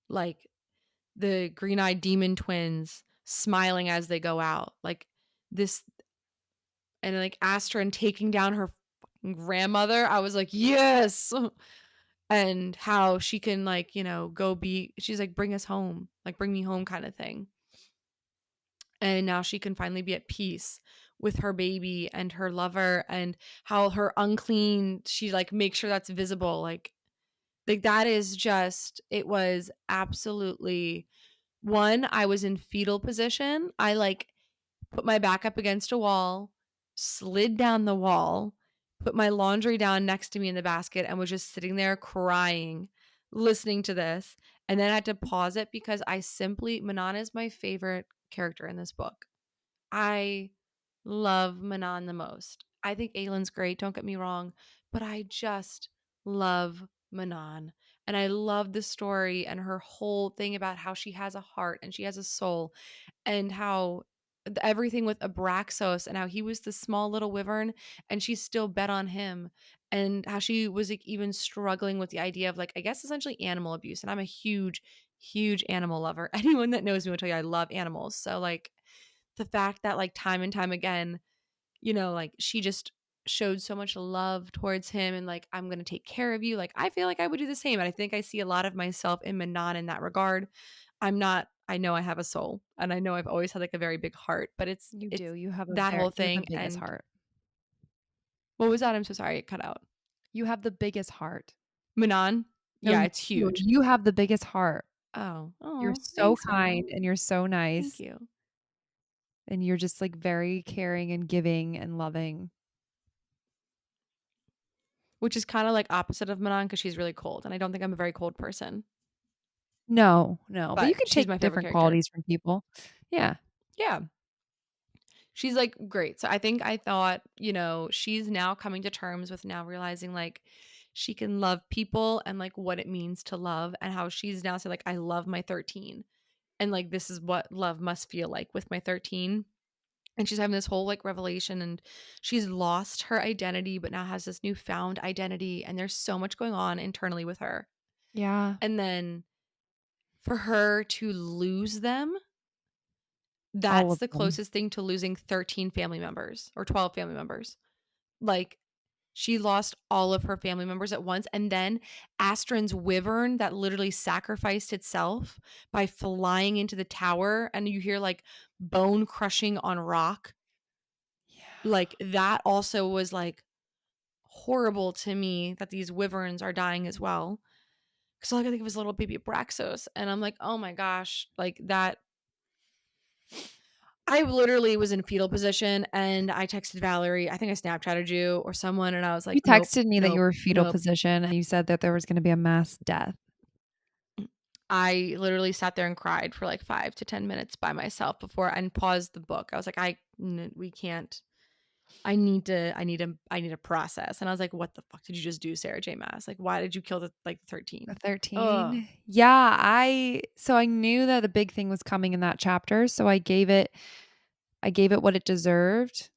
like, the green-eyed demon twins smiling as they go out, like, this and, like, Aster and taking down her fucking grandmother, I was like, "Yes!" And how she can, like, go be she's like, "Bring us home, like, bring me home," kinda thing. and now she can finally be at peace with her baby and her lover, and how her unclean, she like makes sure that's visible, like that is just, it was absolutely, one, I was in fetal position. I like put my back up against a wall, slid down the wall, put my laundry down next to me in the basket, and was just sitting there crying, listening to this. And then I had to pause it because I simply, Manon is my favorite character in this book. I love Manon the most. I think Aylin's great, don't get me wrong, but I just love Manon. And I love the story and her whole thing about how she has a heart and she has a soul, and how everything with Abraxos and how he was the small little wyvern and she still bet on him, and how she was like even struggling with the idea of like, I guess essentially animal abuse. And I'm a huge animal lover. Anyone that knows me will tell you I love animals. So like the fact that like time and time again, like she just showed so much love towards him and like, I'm going to take care of you. Like I feel like I would do the same. And I think I see a lot of myself in Manon in that regard. I know I have a soul and I know I've always had like a very big heart, but it's You do. it's that whole You have the thing. biggest And heart. what was that? I'm so sorry, it cut out. You have the biggest heart. Manon? No, Yeah, it's no, huge. you have the biggest heart. Oh, You're oh, so thanks, kind Manon. and you're so Thank nice you. and you're just like very caring and giving and loving. Which is kind of like opposite of Manon because she's really cold, and I don't think I'm a very cold person, No, no, but you but can she's take my favorite different character. qualities from people. Yeah. Yeah. She's like great. So I think I thought, she's now coming to terms with now realizing like she can love people and like what it means to love, and how she's now said like, I love my 13, and like this is what love must feel like with my 13. And she's having this whole like revelation, and she's lost her identity but now has this newfound identity, and there's so much going on internally with her. Yeah. And then for her to lose them, All that's of the them. closest thing to losing 13 family members or 12 family members. Like she lost all of her family members at once. And then Astron's wyvern that literally sacrificed itself by flying into the tower, and you hear like bone crushing on rock. Yeah. Like that also was like horrible to me, that these wyverns are dying as well. Because all I could think of was little baby Braxos. And I'm like, oh my gosh, like that. I literally was in fetal position and I texted Valerie. I think I Snapchatted you or someone, and I was You like, nope, texted me that you nope, were fetal nope. position and you said that there was gonna be a mass death. I literally sat there and cried for like 5 to 10 minutes by myself before and paused the book. I was like, we can't. I need a process. And I was like, what the fuck did you just do, Sarah J. Maas? Like, why did you kill the like 13? A Ugh. 13? Yeah, I knew that the big thing was coming in that chapter, so I gave it what it deserved.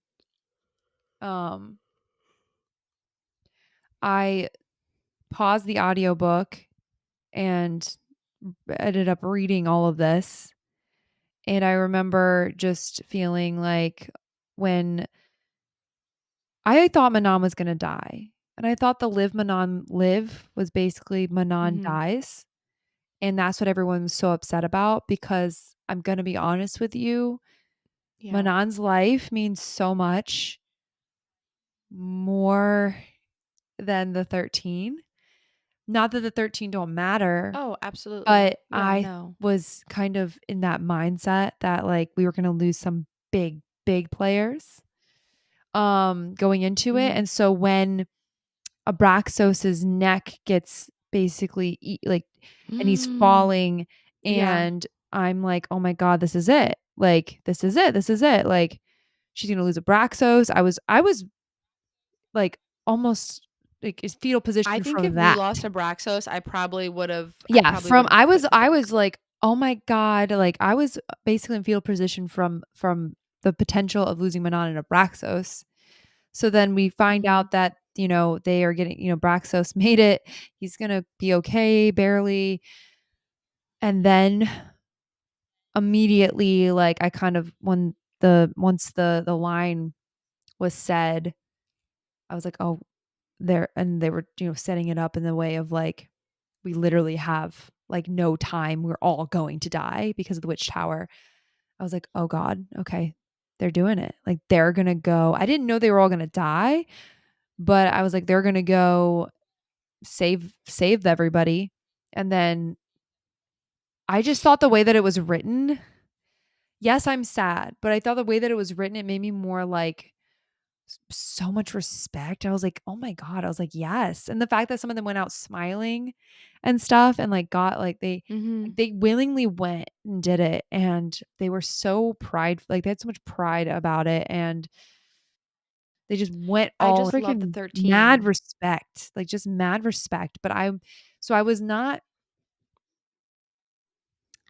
Um, I paused the audiobook and ended up reading all of this, and I remember just feeling like when I thought Manon was gonna die, and I thought the live Manon live was basically Manon Mm-hmm. dies, and that's what everyone was so upset about because I'm gonna be honest with you, Yeah. Manon's life means so much more than the 13. Not that the 13 don't matter, Oh, absolutely. but Yeah, I no. was kind of in that mindset that, like, we were gonna lose some big, big players, going into it, Mm-hmm. and so when Abraxos's neck gets basically like, and he's Mm. falling, Yeah. and I'm like, "Oh my god, this is it. Like, this is it, this is it." Like, she's gonna lose Abraxos. I was, like, almost, like, in fetal I position think from if we that. lost Abraxos, I Yeah, probably would from have quit the I book. was like, "Oh my god," like, I was basically in fetal position from the potential of losing Manon and Abraxos. So then we find Mm-hmm. out that, they are getting, Braxos made it. He's gonna be okay, barely. And then immediately, like, I kind of once the line was said, I was like, "Oh, they were, setting it up in the way of like, we literally have like no time. We're all going to die because of the witch tower." I was like, "Oh god, okay. They're doing it. Like, they're gonna go." I didn't know they were all gonna die, but I was like, "They're gonna go save everybody." And then I just thought the way that it was written, yes, I'm sad, but I thought the way that it was written, it made me more like so much respect. I was like, "Oh my god." I was like, "Yes." And the fact that some of them went out smiling and stuff and like got like Mhm. they willingly went and did it and they were so like they had so much pride about it and they just went I all just love the freaking mad 13. respect, like just mad respect. But so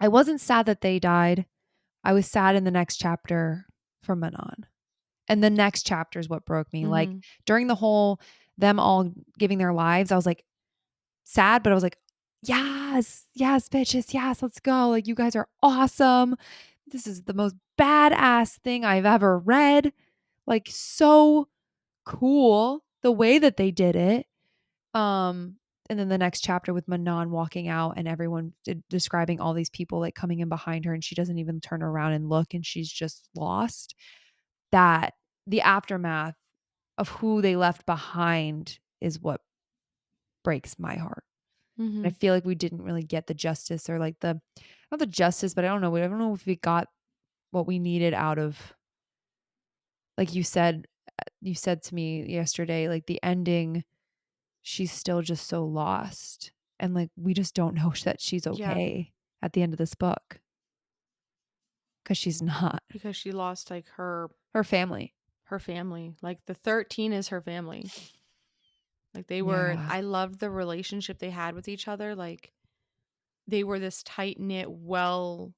I wasn't sad that they died. I was sad in the next chapter for Manon. And the next chapter is what broke me. Like Mhm. during the whole them all giving their lives, I was like sad, but I was like, yes, yes, bitches, yes, let's go. Like you guys are awesome. This is the most badass thing I've ever read. Like so cool the way that they did it. Um, and then the next chapter with Manon walking out and everyone describing all these people like coming in behind her and she doesn't even turn around and look and she's just lost. That the aftermath of who they left behind is what breaks my heart. And I Mhm. feel like we didn't really get the justice or like the not the justice, but I don't know if we got what we needed out of like you said to me yesterday, like the ending, she's still just so lost. And like we just don't know that she's Yeah, okay at the end of this book because she's not. because she lost, like, Her family. her family. Like, the 13 is her family. Like, they were Yeah. I loved the relationship they had with each other, like, they were this tight-knit, well-oiled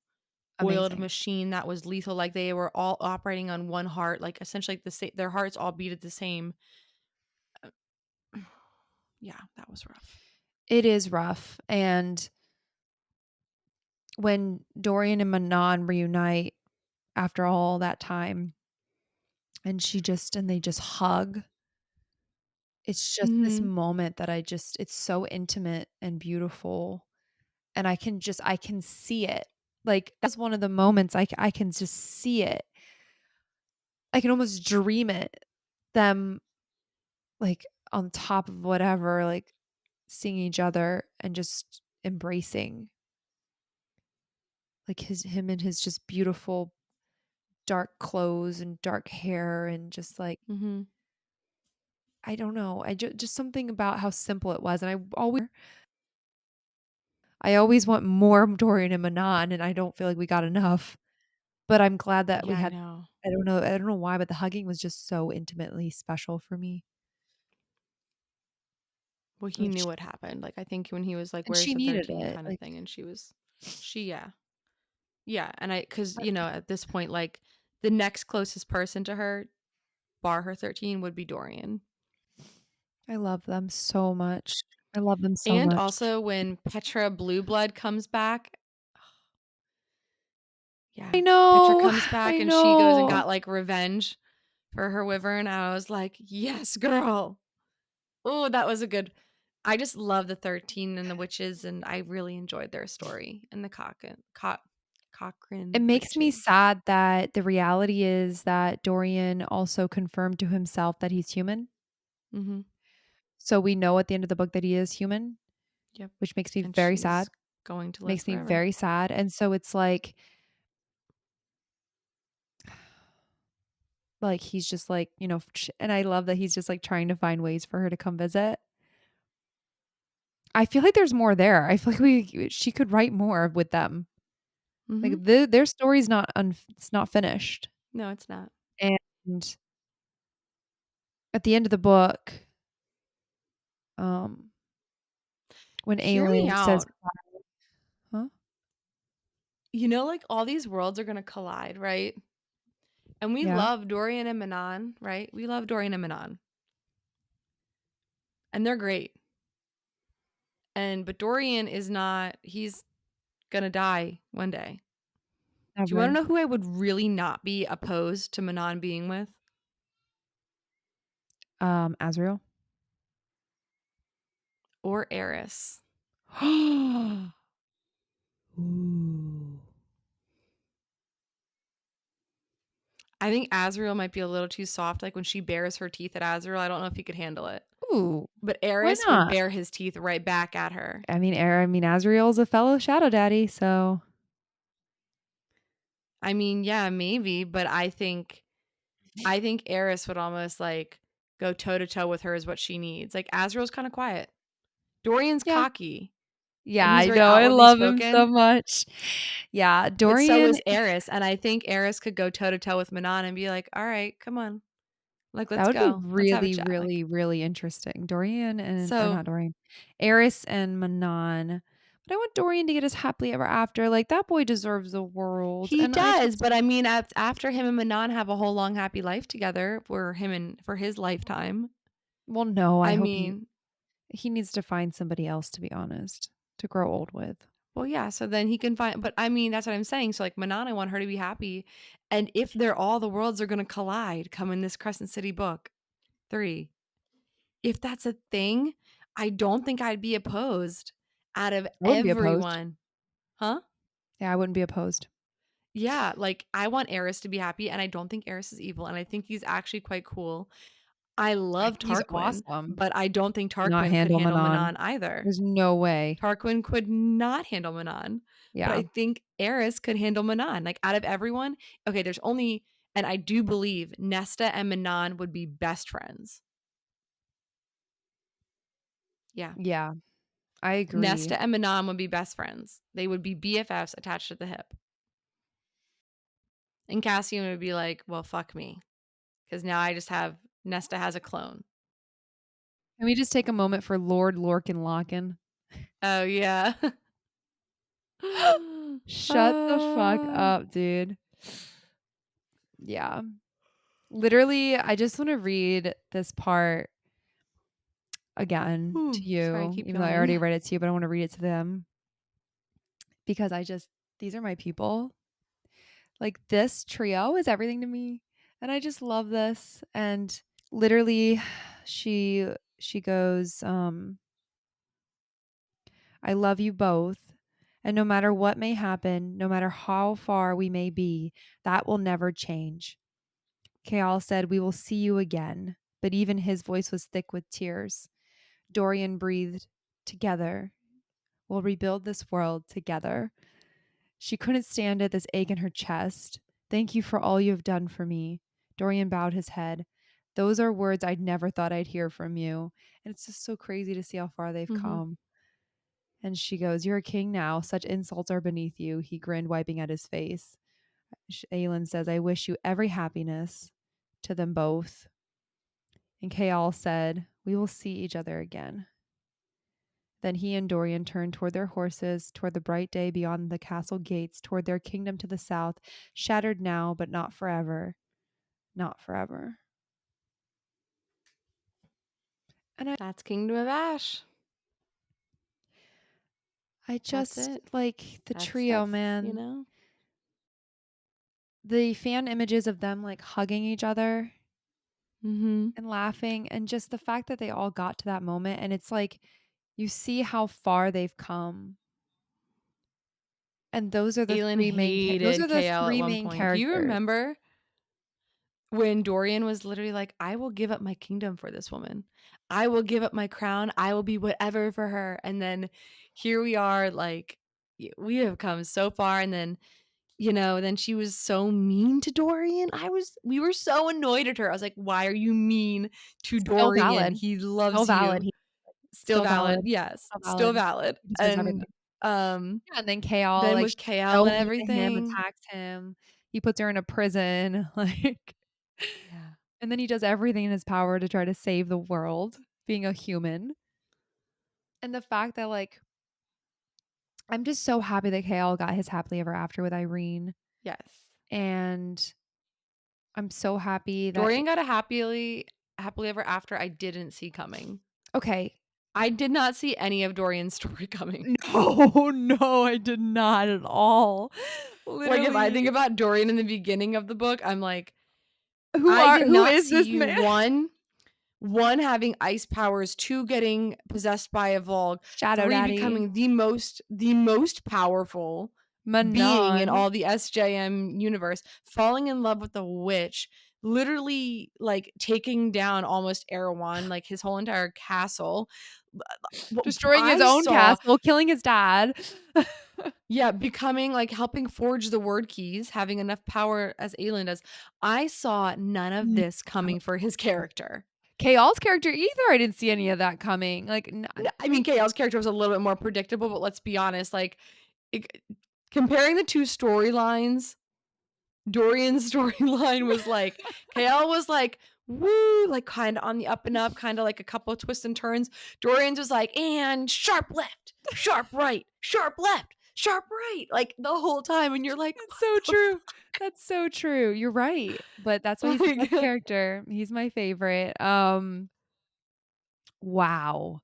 Amazing. machine that was lethal, like, they were all operating on one heart, like, essentially, like, their hearts all beat at the same yeah, that was rough. It is rough. And when Dorian and Manon reunite after all that time and they just hug. It's just this Mhm. moment that it's so intimate and beautiful, and I can see it. Like, that's one of the moments I can just see it. I can almost dream it, them, like, on top of whatever, like, seeing each other and just embracing, like, him in his just beautiful dark clothes and dark hair and just, like, Mhm. I don't know, just something about how simple it was, and I always want more Dorian and Manon, and I don't feel like we got enough, but I'm glad that we Yeah, I had know. I don't know why, but the hugging was just so intimately special for me, Well, he like, knew what happened, like, I think when he was like, and "Where's she the needed 13?" it, kinda like, thing, and she yeah. Yeah, and because at this point, like, the next closest person to her, bar her 13, would be Dorian. I love them so much. I love them so And much. also when Petra Blue Blood comes back yeah, Petra comes back I and she goes and know. got, like, revenge for her wyvern, I was like, "Yes, girl." Oh, that was a good I just love the 13 and the witches, and I really enjoyed their story and the It Cochrane makes me witches. sad that the reality is that Dorian also confirmed to himself that he's human, Mhm. so we know at the end of the book that he is human, Yep. which makes me And very sad. she's going to live Makes me forever. very sad, and so it's like, he's just, like, and I love that he's just, like, trying to find ways for her to come visit. I feel like there's more there. I feel like she could write more with them. Like, Mhm. their story's not it's not finished, No, it's not. and at the end of the book, um, when Hear me Aelin says out. huh? Like, all these worlds are gonna collide, right? And we Yeah, love Dorian and Manon, right? We love Dorian and Manon, and they're great. But Dorian is not he's gonna die one day. Do you wanna never. know who I would really not be opposed to Manon being with? Azriel? Or Eris. Ooh. I think Azriel might be a little too soft. Like when she bares her teeth at Azriel, I don't know if he could handle it. Ooh, But why Eris would not? bare his teeth right back at her. I mean, Azriel's a fellow shadow daddy, so I mean, yeah, maybe, but I think Eris would almost like go toe to toe with her is what she needs. Like Azriel's kind of quiet. Dorian's yeah. cocky Yeah, and he's I very know. I outwardly love him so spoken, much. Yeah, but so Dorian, is Eris. And I think Eris could go toe to toe with Manon and be like, all right, come on. Like, that let's would be go. Let's have a really, chat. Like, really, really interesting. Dorian and or so not Dorian, Eris and Manon. But I want Dorian to get his happily ever after. Like that boy deserves the world. he And I does, just but I mean, after him and Manon have a whole long happy life together for him and for his lifetime. well, no, I I hope mean, he needs to find somebody else to be honest, to grow old with. well, yeah, so then he can find, but I mean, that's what I'm saying. So, like, Manon, I want her to be happy. And if they're all the worlds are going to collide, come in this Crescent City book 3, if that's a thing, I don't think I'd be opposed out of I wouldn't be opposed. everyone. Huh? Yeah, I wouldn't be opposed. Yeah, like I want Eris to be happy, and I don't think Eris is evil, and I think he's actually quite cool. I I love think he's Tarquin, awesome. but I don't think Not Tarquin could handle handle Manon. Manon either. There's no way. Tarquin could not handle Manon, but Yeah. I think Eris could handle Manon. Like out of everyone, okay, there's only, and I do believe Nesta and Manon would be best friends. Yeah. Yeah. I agree. Nesta and Manon would be best friends. They would be BFFs attached at the hip. And Cassian would be like, well, fuck me. Because now I just have, Nesta has a clone. Can we just take a moment for Lord Lorcan Locken? Oh, yeah. Shut the fuck up, dude. Yeah. Literally, I just want to read this part again to Sorry, I you, keep even though I yawning. already read it to you, but I want to read it to them because these are my people. Like this trio is everything to me. And I just love this. And literally, she she goes, I love you both. And no matter what may happen, no matter how far we may be, that will never change. Kaal said, we will see you again. But even his voice was thick with tears. Dorian breathed, together. We'll rebuild this world together. She couldn't stand it, this ache in her chest. Thank you for all you have done for me. Dorian bowed his head. Those are words I'd never thought I'd hear from you. And it's just so crazy to see how far they've Mm-hmm. come. And she goes, you're a king now. Such insults are beneath you. He grinned, wiping at his face. Aelin says, I wish you every happiness to them both. And Kaal said, we will see each other again. Then he and Dorian turned toward their horses, toward the bright day beyond the castle gates, toward their kingdom to the south, shattered now, but not forever. Not forever. And That's Kingdom of Ash. I That's just it. like the trio, That's, you man. know? The fan images of them like hugging each other Mm-hmm. and laughing, and just the fact that they all got to that moment. And it's like you see how far they've come. And Aelin those hated are the KL at three one main point. Do you characters. remember when Dorian was literally like, I will give up my kingdom for this woman. I will give up my crown. I will be whatever for her. And then here we are, like, we have come so far. And then, then she was so mean to Dorian. We were so annoyed at her. I was like, why are you mean to Still Dorian? valid. He Still loves valid. you. He Still still valid. valid. Yes. Still Still valid. valid. He deserves And everything. Yeah, and then Kaol, then like, with she's Kale so and mean to him, everything. attacks him. He puts her in a prison, like, Yeah. and then he does everything in his power to try to save the world, being a human. And the fact that, like, I'm just so happy that Kaol got his happily ever after with Irene. Yes. And I'm so happy that Dorian got a happily ever after I didn't see coming. okay. I did not see any of Dorian's story coming. No, no, I did not at all. Like if I think Literally, about Dorian in the beginning of the book, I'm like, I did who not is see this you man? one having ice powers, two getting possessed by a Volg, Shadow three Daddy. becoming the most powerful being in Manon. all the SJM universe, falling in love with a witch, literally like taking down almost Erewhon, like his whole entire castle. Destroying his I own saw, castle, killing his dad. yeah, becoming like helping forge the word keys, having enough power as Aelin does. I saw none of Mm. this coming for his character. Kayal's character either, I didn't see any of that coming, like, I mean, KL's character was a little bit more predictable, but let's be honest, like, it, comparing the two storylines, Dorian's storyline was like, KL was like, woo, like kind of on the up and up, kind of like a couple of twists and turns. Dorian's was like, and sharp left, sharp right, sharp left, sharp right, like the whole time. And you're like, That's so what true. That's so true. You're right, but that's why the he's the fuck? best character. He's my favorite. Wow.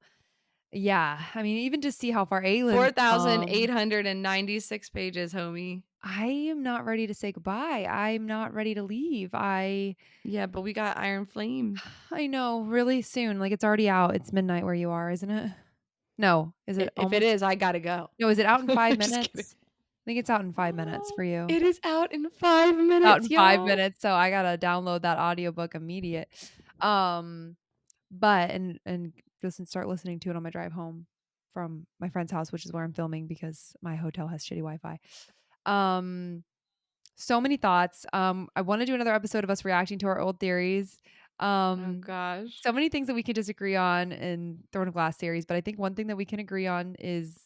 Yeah, I mean, even to see how far Aylin's come, 4,896 pages, homie. I am not ready to say goodbye. I'm not ready to leave. Yeah, but we got Iron Flame. I know, really soon, like, it's already out. It's midnight where you are, isn't it? No, is it If it almost is, I gotta go. no, is it out in 5 Just kidding. minutes? I think it's out in 5 minutes for you. It is out in 5 Out minutes, in 5 y'all. minutes, so I gotta download that audiobook immediate. Um, but and start listening to it on my drive home from my friend's house, which is where I'm filming because my hotel has shitty Wi-Fi. Um, so many thoughts. I wanna do another episode of us reacting to our old theories. Oh Um, gosh. so many things that we can disagree on in Throne of Glass series, but I think one thing that we can agree on is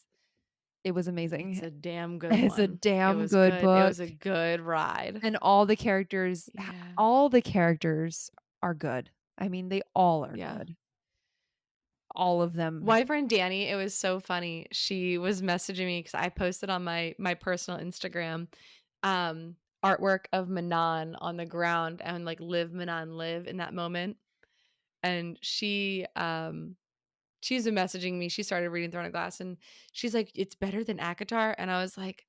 it was It's amazing. a damn good It's a one. It damn was good good. It book. was a good ride. And all the characters Yeah. all the characters are good. I mean, they all are Yeah. good. All of them. My friend Danny, it was so funny. She was messaging me because I posted on my personal Instagram artwork of Manon on the ground and like live Manon live in that moment. And she's been messaging me. She started reading Throne of Glass and she's like, "It's better than ACOTAR." And I was like,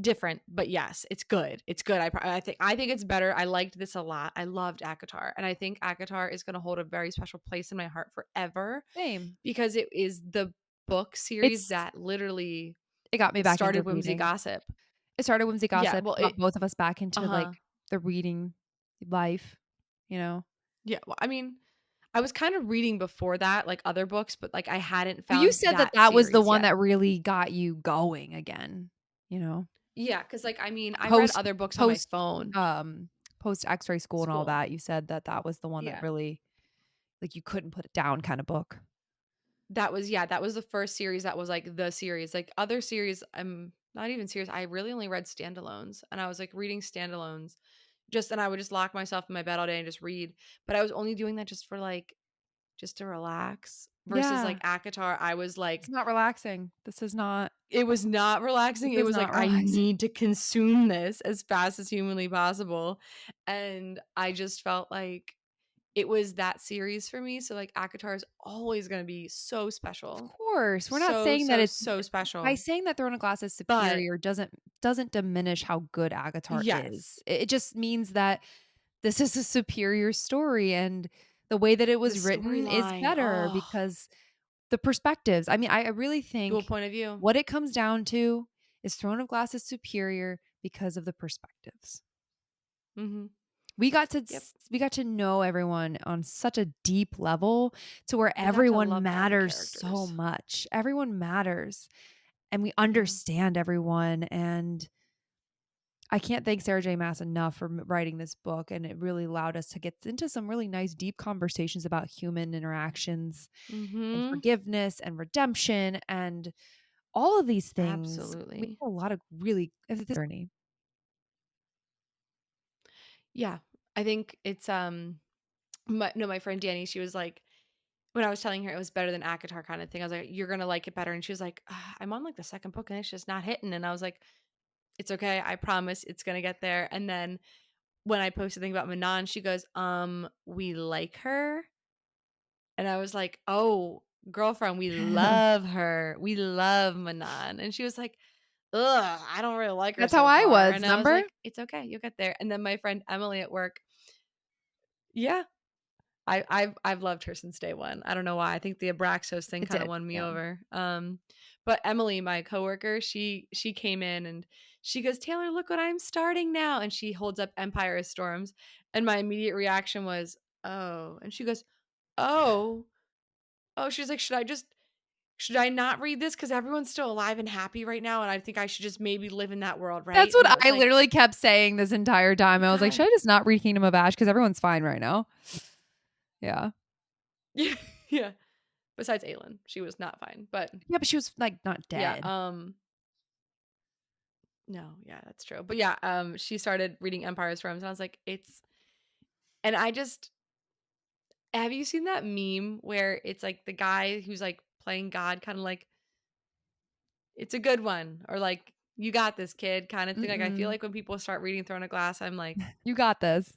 "Different, but yes, it's good. It's good. I think it's better. I liked this a lot. I loved ACOTAR, and I think ACOTAR is going to hold a very special place in my heart forever Same. because it is the book series It's that literally it got me back into started Whimsy reading. Gossip. It started Whimsy Yeah, Gossip, well, got it both of us back into, like, uh-huh. the reading life, you know? Yeah, well, I mean, I was kind of reading before that, like other books, but like I hadn't Well, you found said that that that was the series one yet. that really got you going again, you know? Yeah, because like I mean, I read Post other books on my post, phone. post X-ray school and all School. that, you said that that was the one that Yeah. really like, you couldn't put it down kinda book. That was yeah, that was the first series that was, like, the series. Like, other series, not even series, I really only read standalones, and I was, like, reading standalones just and I would just lock myself in my bed all day and just read, but I was only doing that just for, like just to relax versus, Yeah. like, ACOTAR, I was, It's like not relaxing. it was not relaxing, This it is was, like, not I relaxing. need to consume this as fast as humanly possible, and I just felt like it was that series for me, so, like, ACOTAR is always gonna be so Of special. course, we're not So, saying that so, it's so by special. saying that Throne of Glass is But superior doesn't diminish how good Avatar yes, is. It just means that this is a superior story, and the way that it the was written is storyline, better oh, because the perspectives. I mean, I really dual think point of view. what it comes down to is Throne of Glass is superior because of the perspectives. Mhm. Yep. We got to know everyone on such a deep level to where We got to everyone love all the matters so characters. much. Everyone matters and we Yeah. understand everyone, and I can't thank Sarah J Maas enough for writing this book, and it really allowed us to get into some really nice deep conversations about human interactions and Mhm. forgiveness and redemption and all of these things. We Absolutely. have a lot of really journey. Yeah. I think it's, my friend Danny, she was like when I was telling her it was better than ACOTAR kind of thing, I was like, "You're gonna like it better," and she was like, "I'm on, like, the 2nd book, and it's just not hitting," and I was like, "It's okay, I promise it's gonna get there," and then when I posted the thing about Manon, she goes, we like her?" And I was like, "Oh, girlfriend, we love her. We love Manon." And she was like, "Ugh, I don't really like her That's how so I far." was, And I was remember? like, "It's okay. You'll get there." And then my friend Emily at work, yeah. I've loved her since day one. I don't know why. I think the Abraxos thing It kind of did, won me yeah. over. But Emily, my coworker, she came in and she goes, "Taylor, look what I'm starting now." And she holds up Empire of Storms, and my immediate reaction was, "Oh." And she goes, "Oh, oh." She's like, should I not read this because everyone's still alive and happy right now, and I think I should just maybe live in that world, right?" That's And what I was I like, literally kept saying this entire time. "You I was like, got." "Should I just not read Kingdom of Ash because everyone's fine right now?" Yeah. Yeah, yeah. Besides Aelin, she was not fine, but Yeah, but she was, like, not yeah, dead. no, yeah, that's true. But yeah, she started reading Empire's Realms, and I was like, it's, and I just, have you seen that meme where it's like the guy who's like playing God, kind of like, it's a good one, or like, you got this kid kind of thing. Like, I feel Mm-mm. like when people start reading Throne of Glass, I'm like, You got this.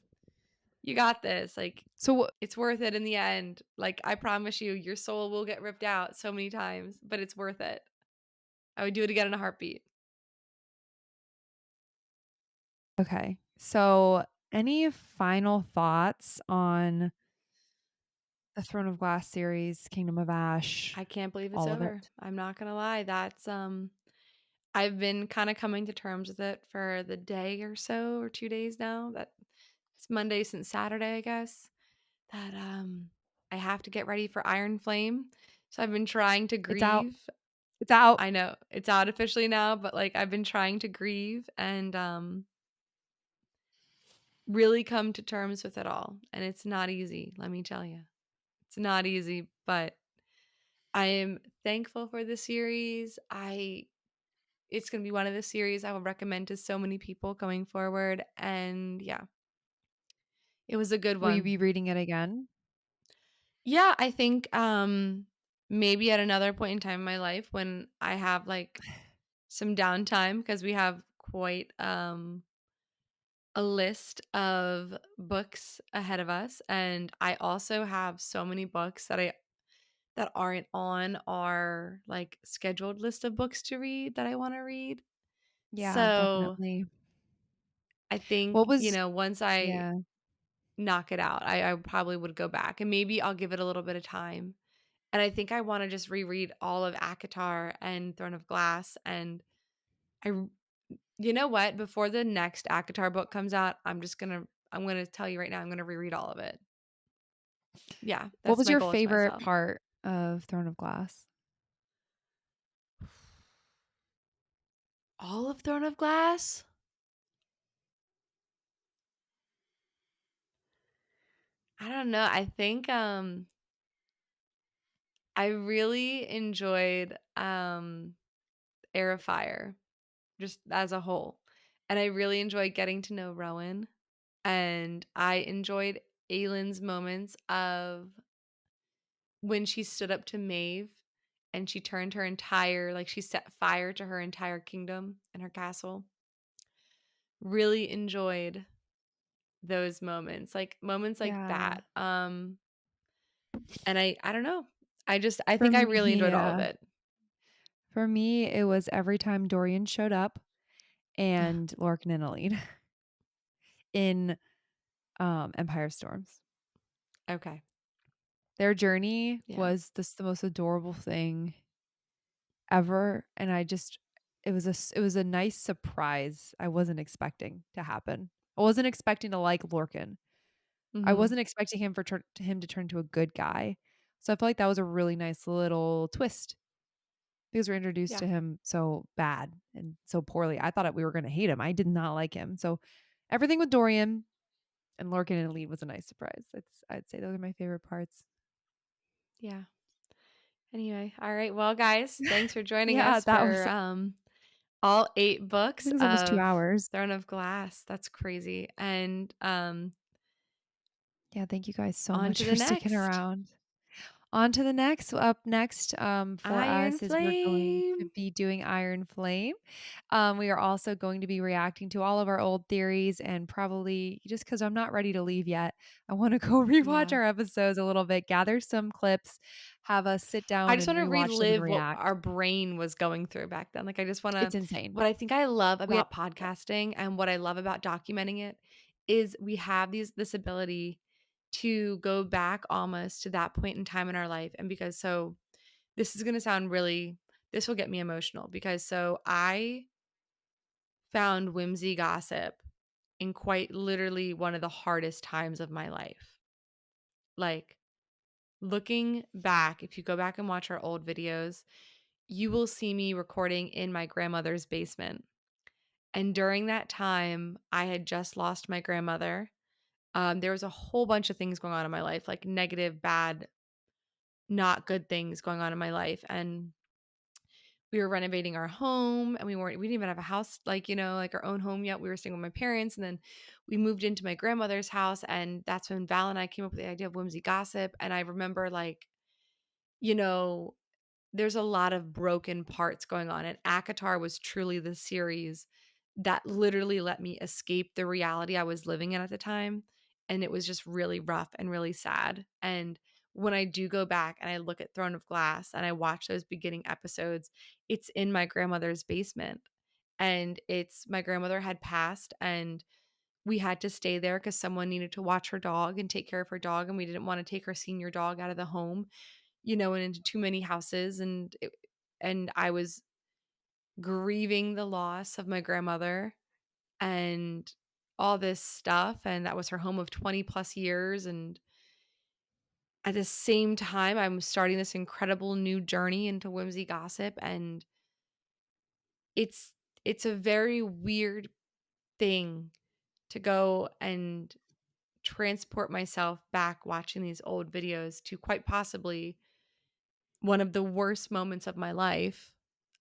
you got this. Like, So it's worth it in the end. Like, I promise you, your soul will get ripped out so many times, but it's worth it. I would do it again in a heartbeat. okay. So, any final thoughts on the Throne of Glass series, Kingdom of Ash, I can't believe it's all of over. it? I'm not gonna lie. That's I've been kind of coming to terms with it for the day or so, or 2 days now. That it's Monday since Saturday, I guess. That I have to get ready for Iron Flame. So I've been trying to It's out. grieve. It's out. I know it's out officially now, but like I've been trying to grieve and really come to terms with it all. And it's not easy, let me tell you. It's not easy, but I am thankful for the series. I It's going to be one of the series I will recommend to so many people going forward. And yeah, it was a good Will you one. be reading it again? Yeah, I think maybe at another point in time in my life when I have like some downtime, because we have quite a list of books ahead of us, and I also have so many books that aren't on our like scheduled list of books to read that I want to read. Yeah, So definitely. I think, What was once I yeah. knock it out, I probably would go back and maybe I'll give it a little bit of time. And I think I want to just reread all of ACOTAR and Throne of Glass. And I, you know what? Before the next ACOTAR book comes out, I'm gonna tell you right now, I'm gonna reread all of it. Yeah, What that's was my your goal to favorite myself. part of Throne of Glass? All of Throne of Glass? I don't know. I think I really enjoyed Air of Fire just as a whole. And I really enjoyed getting to know Rowan. And I enjoyed Aylin's moments of when she stood up to Maeve and she turned her entire, like, she set fire to her entire kingdom and her castle. Really enjoyed those moments, like moments like Yeah. that. And I don't know. I For think I really me, enjoyed all of it. for me, it was every time Dorian showed up and Lorcan and Aline in Empire of Storms. Okay. Their journey Yeah. was just the most adorable thing ever, and it was a nice surprise I wasn't expecting to happen. I wasn't expecting to like Lorcan. I Mhm. wasn't expecting him to turn to a good guy. So I feel like that was a really nice little twist because we're introduced Yeah. to him so bad and so poorly. I thought we were going to hate him. I did not like him. So everything with Dorian and Lorcan and Elite was a nice surprise. I'd say those are my favorite parts. Yeah. Anyway, all right. Well, guys, thanks for joining Yeah, us that was for all 8 I books think it was almost 2 of hours. Throne of Glass. That's crazy. And Yeah, thank you guys so on much to for the sticking next. around. On to the next. Up next, for Iron us is we're going to Flame. be doing Iron Flame. We are also going to be reacting to all of our old theories and probably just because I'm not ready to leave yet, I want to go rewatch Yeah. our episodes a little bit, gather some clips, have us sit I down just and want to rewatch them and relive what react. our brain was going through back then. Like, I just want to, It's insane. what I think I love We have about podcasting and what I love about documenting it is we have this ability. to go back almost to that point in time in our life. And because so this is going to sound really, this will get me emotional because so I found whimsy gossip in quite literally one of the hardest times of my life. Like looking back, if you go back and watch our old videos, you will see me recording in my grandmother's basement. And during that time, I had just lost my grandmother. There was a whole bunch of things going on in my life, like negative, bad, not good things going on in my life. And we were renovating our home and we didn't even have a house, like, like our own home yet. We were staying with my parents. And then we moved into my grandmother's house. And that's when Val and I came up with the idea of whimsy gossip. And I remember like, you know, there's a lot of broken parts going on, and ACOTAR was truly the series that literally let me escape the reality I was living in at the time, and it was just really rough and really sad, and when I do go back and I look at Throne of Glass and I watch those beginning episodes, it's in my grandmother's basement, and it's my grandmother had passed, and we had to stay there because someone needed to watch her dog and take care of her dog, and we didn't want to take her senior dog out of the home, and into too many houses, and I was grieving the loss of my grandmother and all this stuff, and that was her home of 20 plus years, and at the same time I'm starting this incredible new journey into whimsy gossip, and it's it's a very weird thing to go and transport myself back watching these old videos to quite possibly one of the worst moments of my life.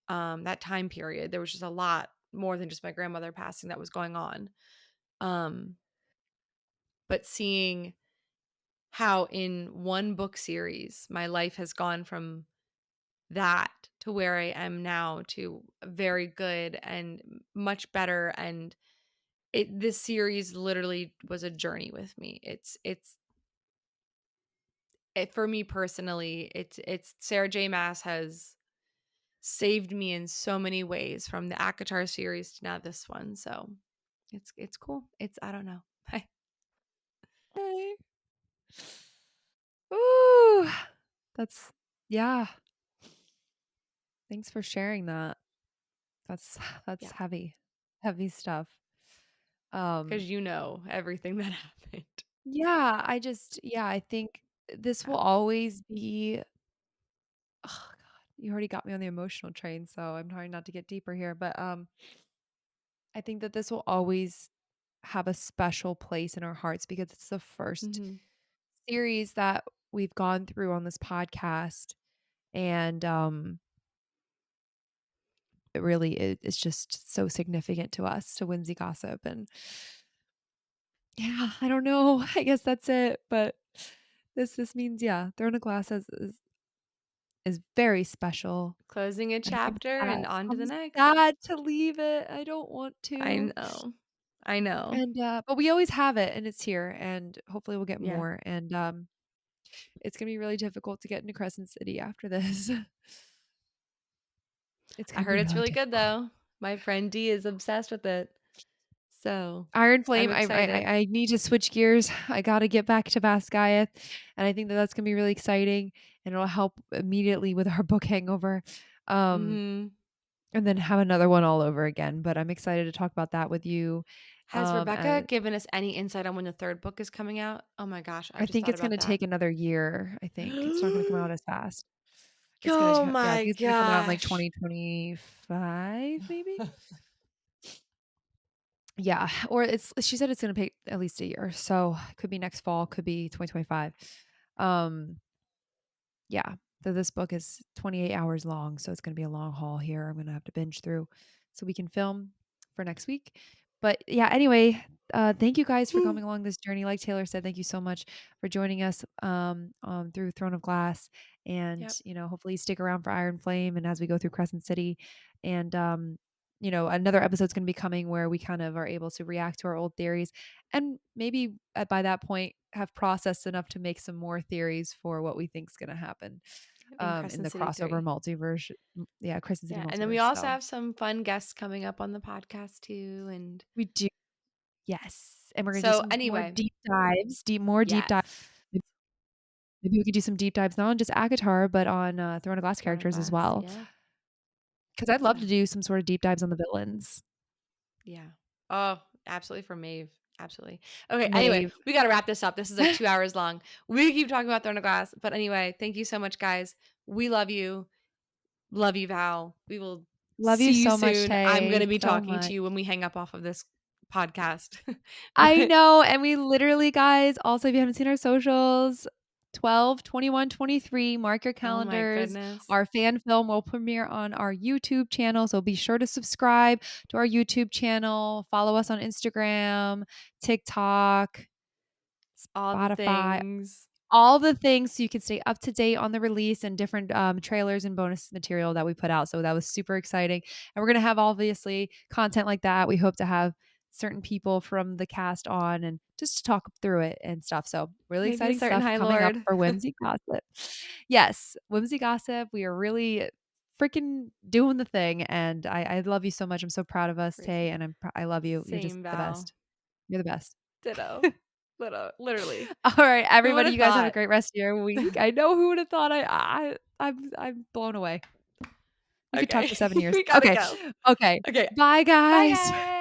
That time period, there was just a lot more than just my grandmother passing that was going on. Um, but seeing how in one book series my life has gone from that to where I am now to very good and much better, and this series literally was a journey with me. For me personally, it's Sarah J Mass has saved me in so many ways from the ACOTAR series to now this one. So it's cool. It's I don't know. Hey. Ooh, that's yeah. Thanks for sharing that. That's that's Yeah, heavy. Heavy stuff. Um, because everything that happened. yeah, yeah, I think this will Yeah. always be oh god, you already got me on the emotional train, so I'm trying not to get deeper here, but I think that this will always have a special place in our hearts because it's the first Hmm. series that we've gone through on this podcast, and it really is just so significant to us, to Whimsy Gossip, and yeah, I don't know. I guess that's it, but this means, yeah, Throne of Glass is very special, Closing a and chapter and on to the I'm next. sad to leave it. I don't want I to, know. I know. and, but we always have it, and it's here, and hopefully we'll get Yeah. more, and, it's gonna be really difficult to get into Crescent City after this. It's I gonna heard be it's really really good difficult. though. My friend D is obsessed with it. So Iron I'm Flame, excited. I need to switch gears. I gotta get back to Basgiath, and I think that that's gonna be really exciting, and it'll help immediately with our book hangover, um, Hmm. and then have another one all over again, but I'm excited to talk about that with you, Has Rebecca and given us any insight on when the third book is coming out? Oh my gosh, I I just think thought it's about gonna that. take another year, I think. It's not gonna come out as fast. It's gonna Oh ta yeah, I my think it's gonna come out in, like, gosh. 2025, maybe? Yeah, or she said it's gonna take at least a year, so it could be next fall, could be 2025. Um, yeah, so this book is 28 hours long, so it's gonna be a long haul here. I'm gonna have to binge through so we can film for next week. But yeah, anyway, thank you guys for coming along this journey. Like Taylor said, thank you so much for joining us through Throne of Glass, and Yep. hopefully you stick around for Iron Flame and as we go through Crescent City, and another episode's going to be coming where we kind of are able to react to our old theories, and maybe by that point have processed enough to make some more theories for what we think is going to happen In in Crescent the City crossover 3. multiverse. Yeah, Crescent City Yeah, and then we multiverse. also So have some fun guests coming up on the podcast too, and we do. Yes. and we're gonna do So some more anyway, deep dives, deep dive. yes. Maybe we could do some deep dives, not on just ACOTAR, but on Throne of Glass Throne of characters as Glass. well. Yeah. Because I'd love Yeah. to do some sort of deep dives on the villains. Yeah. Oh, absolutely for Maeve. Absolutely. Okay. Anyway, Maeve. we got to wrap this up. This is like 2 hours long. We keep talking about Throne of Glass. But anyway, thank you so much, guys. We love you. Love you, Val. We will Love you see you so much, soon. I'm going Tay. to be So talking to much. you when we hang up off of this podcast. I But know. And we literally, guys, also, if you haven't seen our socials, 12, 21, 23, mark your oh my calendars. goodness. Our fan film will premiere on our YouTube channel. So be sure to subscribe to our YouTube channel. Follow us on Instagram, TikTok, All the Spotify, things. all the things so you can stay up to date on the release and different trailers and bonus material that we put out. So that was super exciting. And we're going to have obviously content like that. We hope to have certain people from the cast on and just to talk through it and stuff. So really Maybe a exciting certain stuff High coming up Lord. for Whimsy Gossip. Yes, Whimsy Gossip. We are really freaking doing the thing. And I love you so much. I'm so proud of us, Tay. Appreciate. And I love you. You're just Same, the Val. best. You're the best. Ditto. Literally. All right, Who would everybody, have you guys have a thought? great rest of your week. I know who would have thought I'm blown away. We could talk Okay. for 7 years. We got to Okay. go. Okay. Okay. Bye, Bye, guys. guys.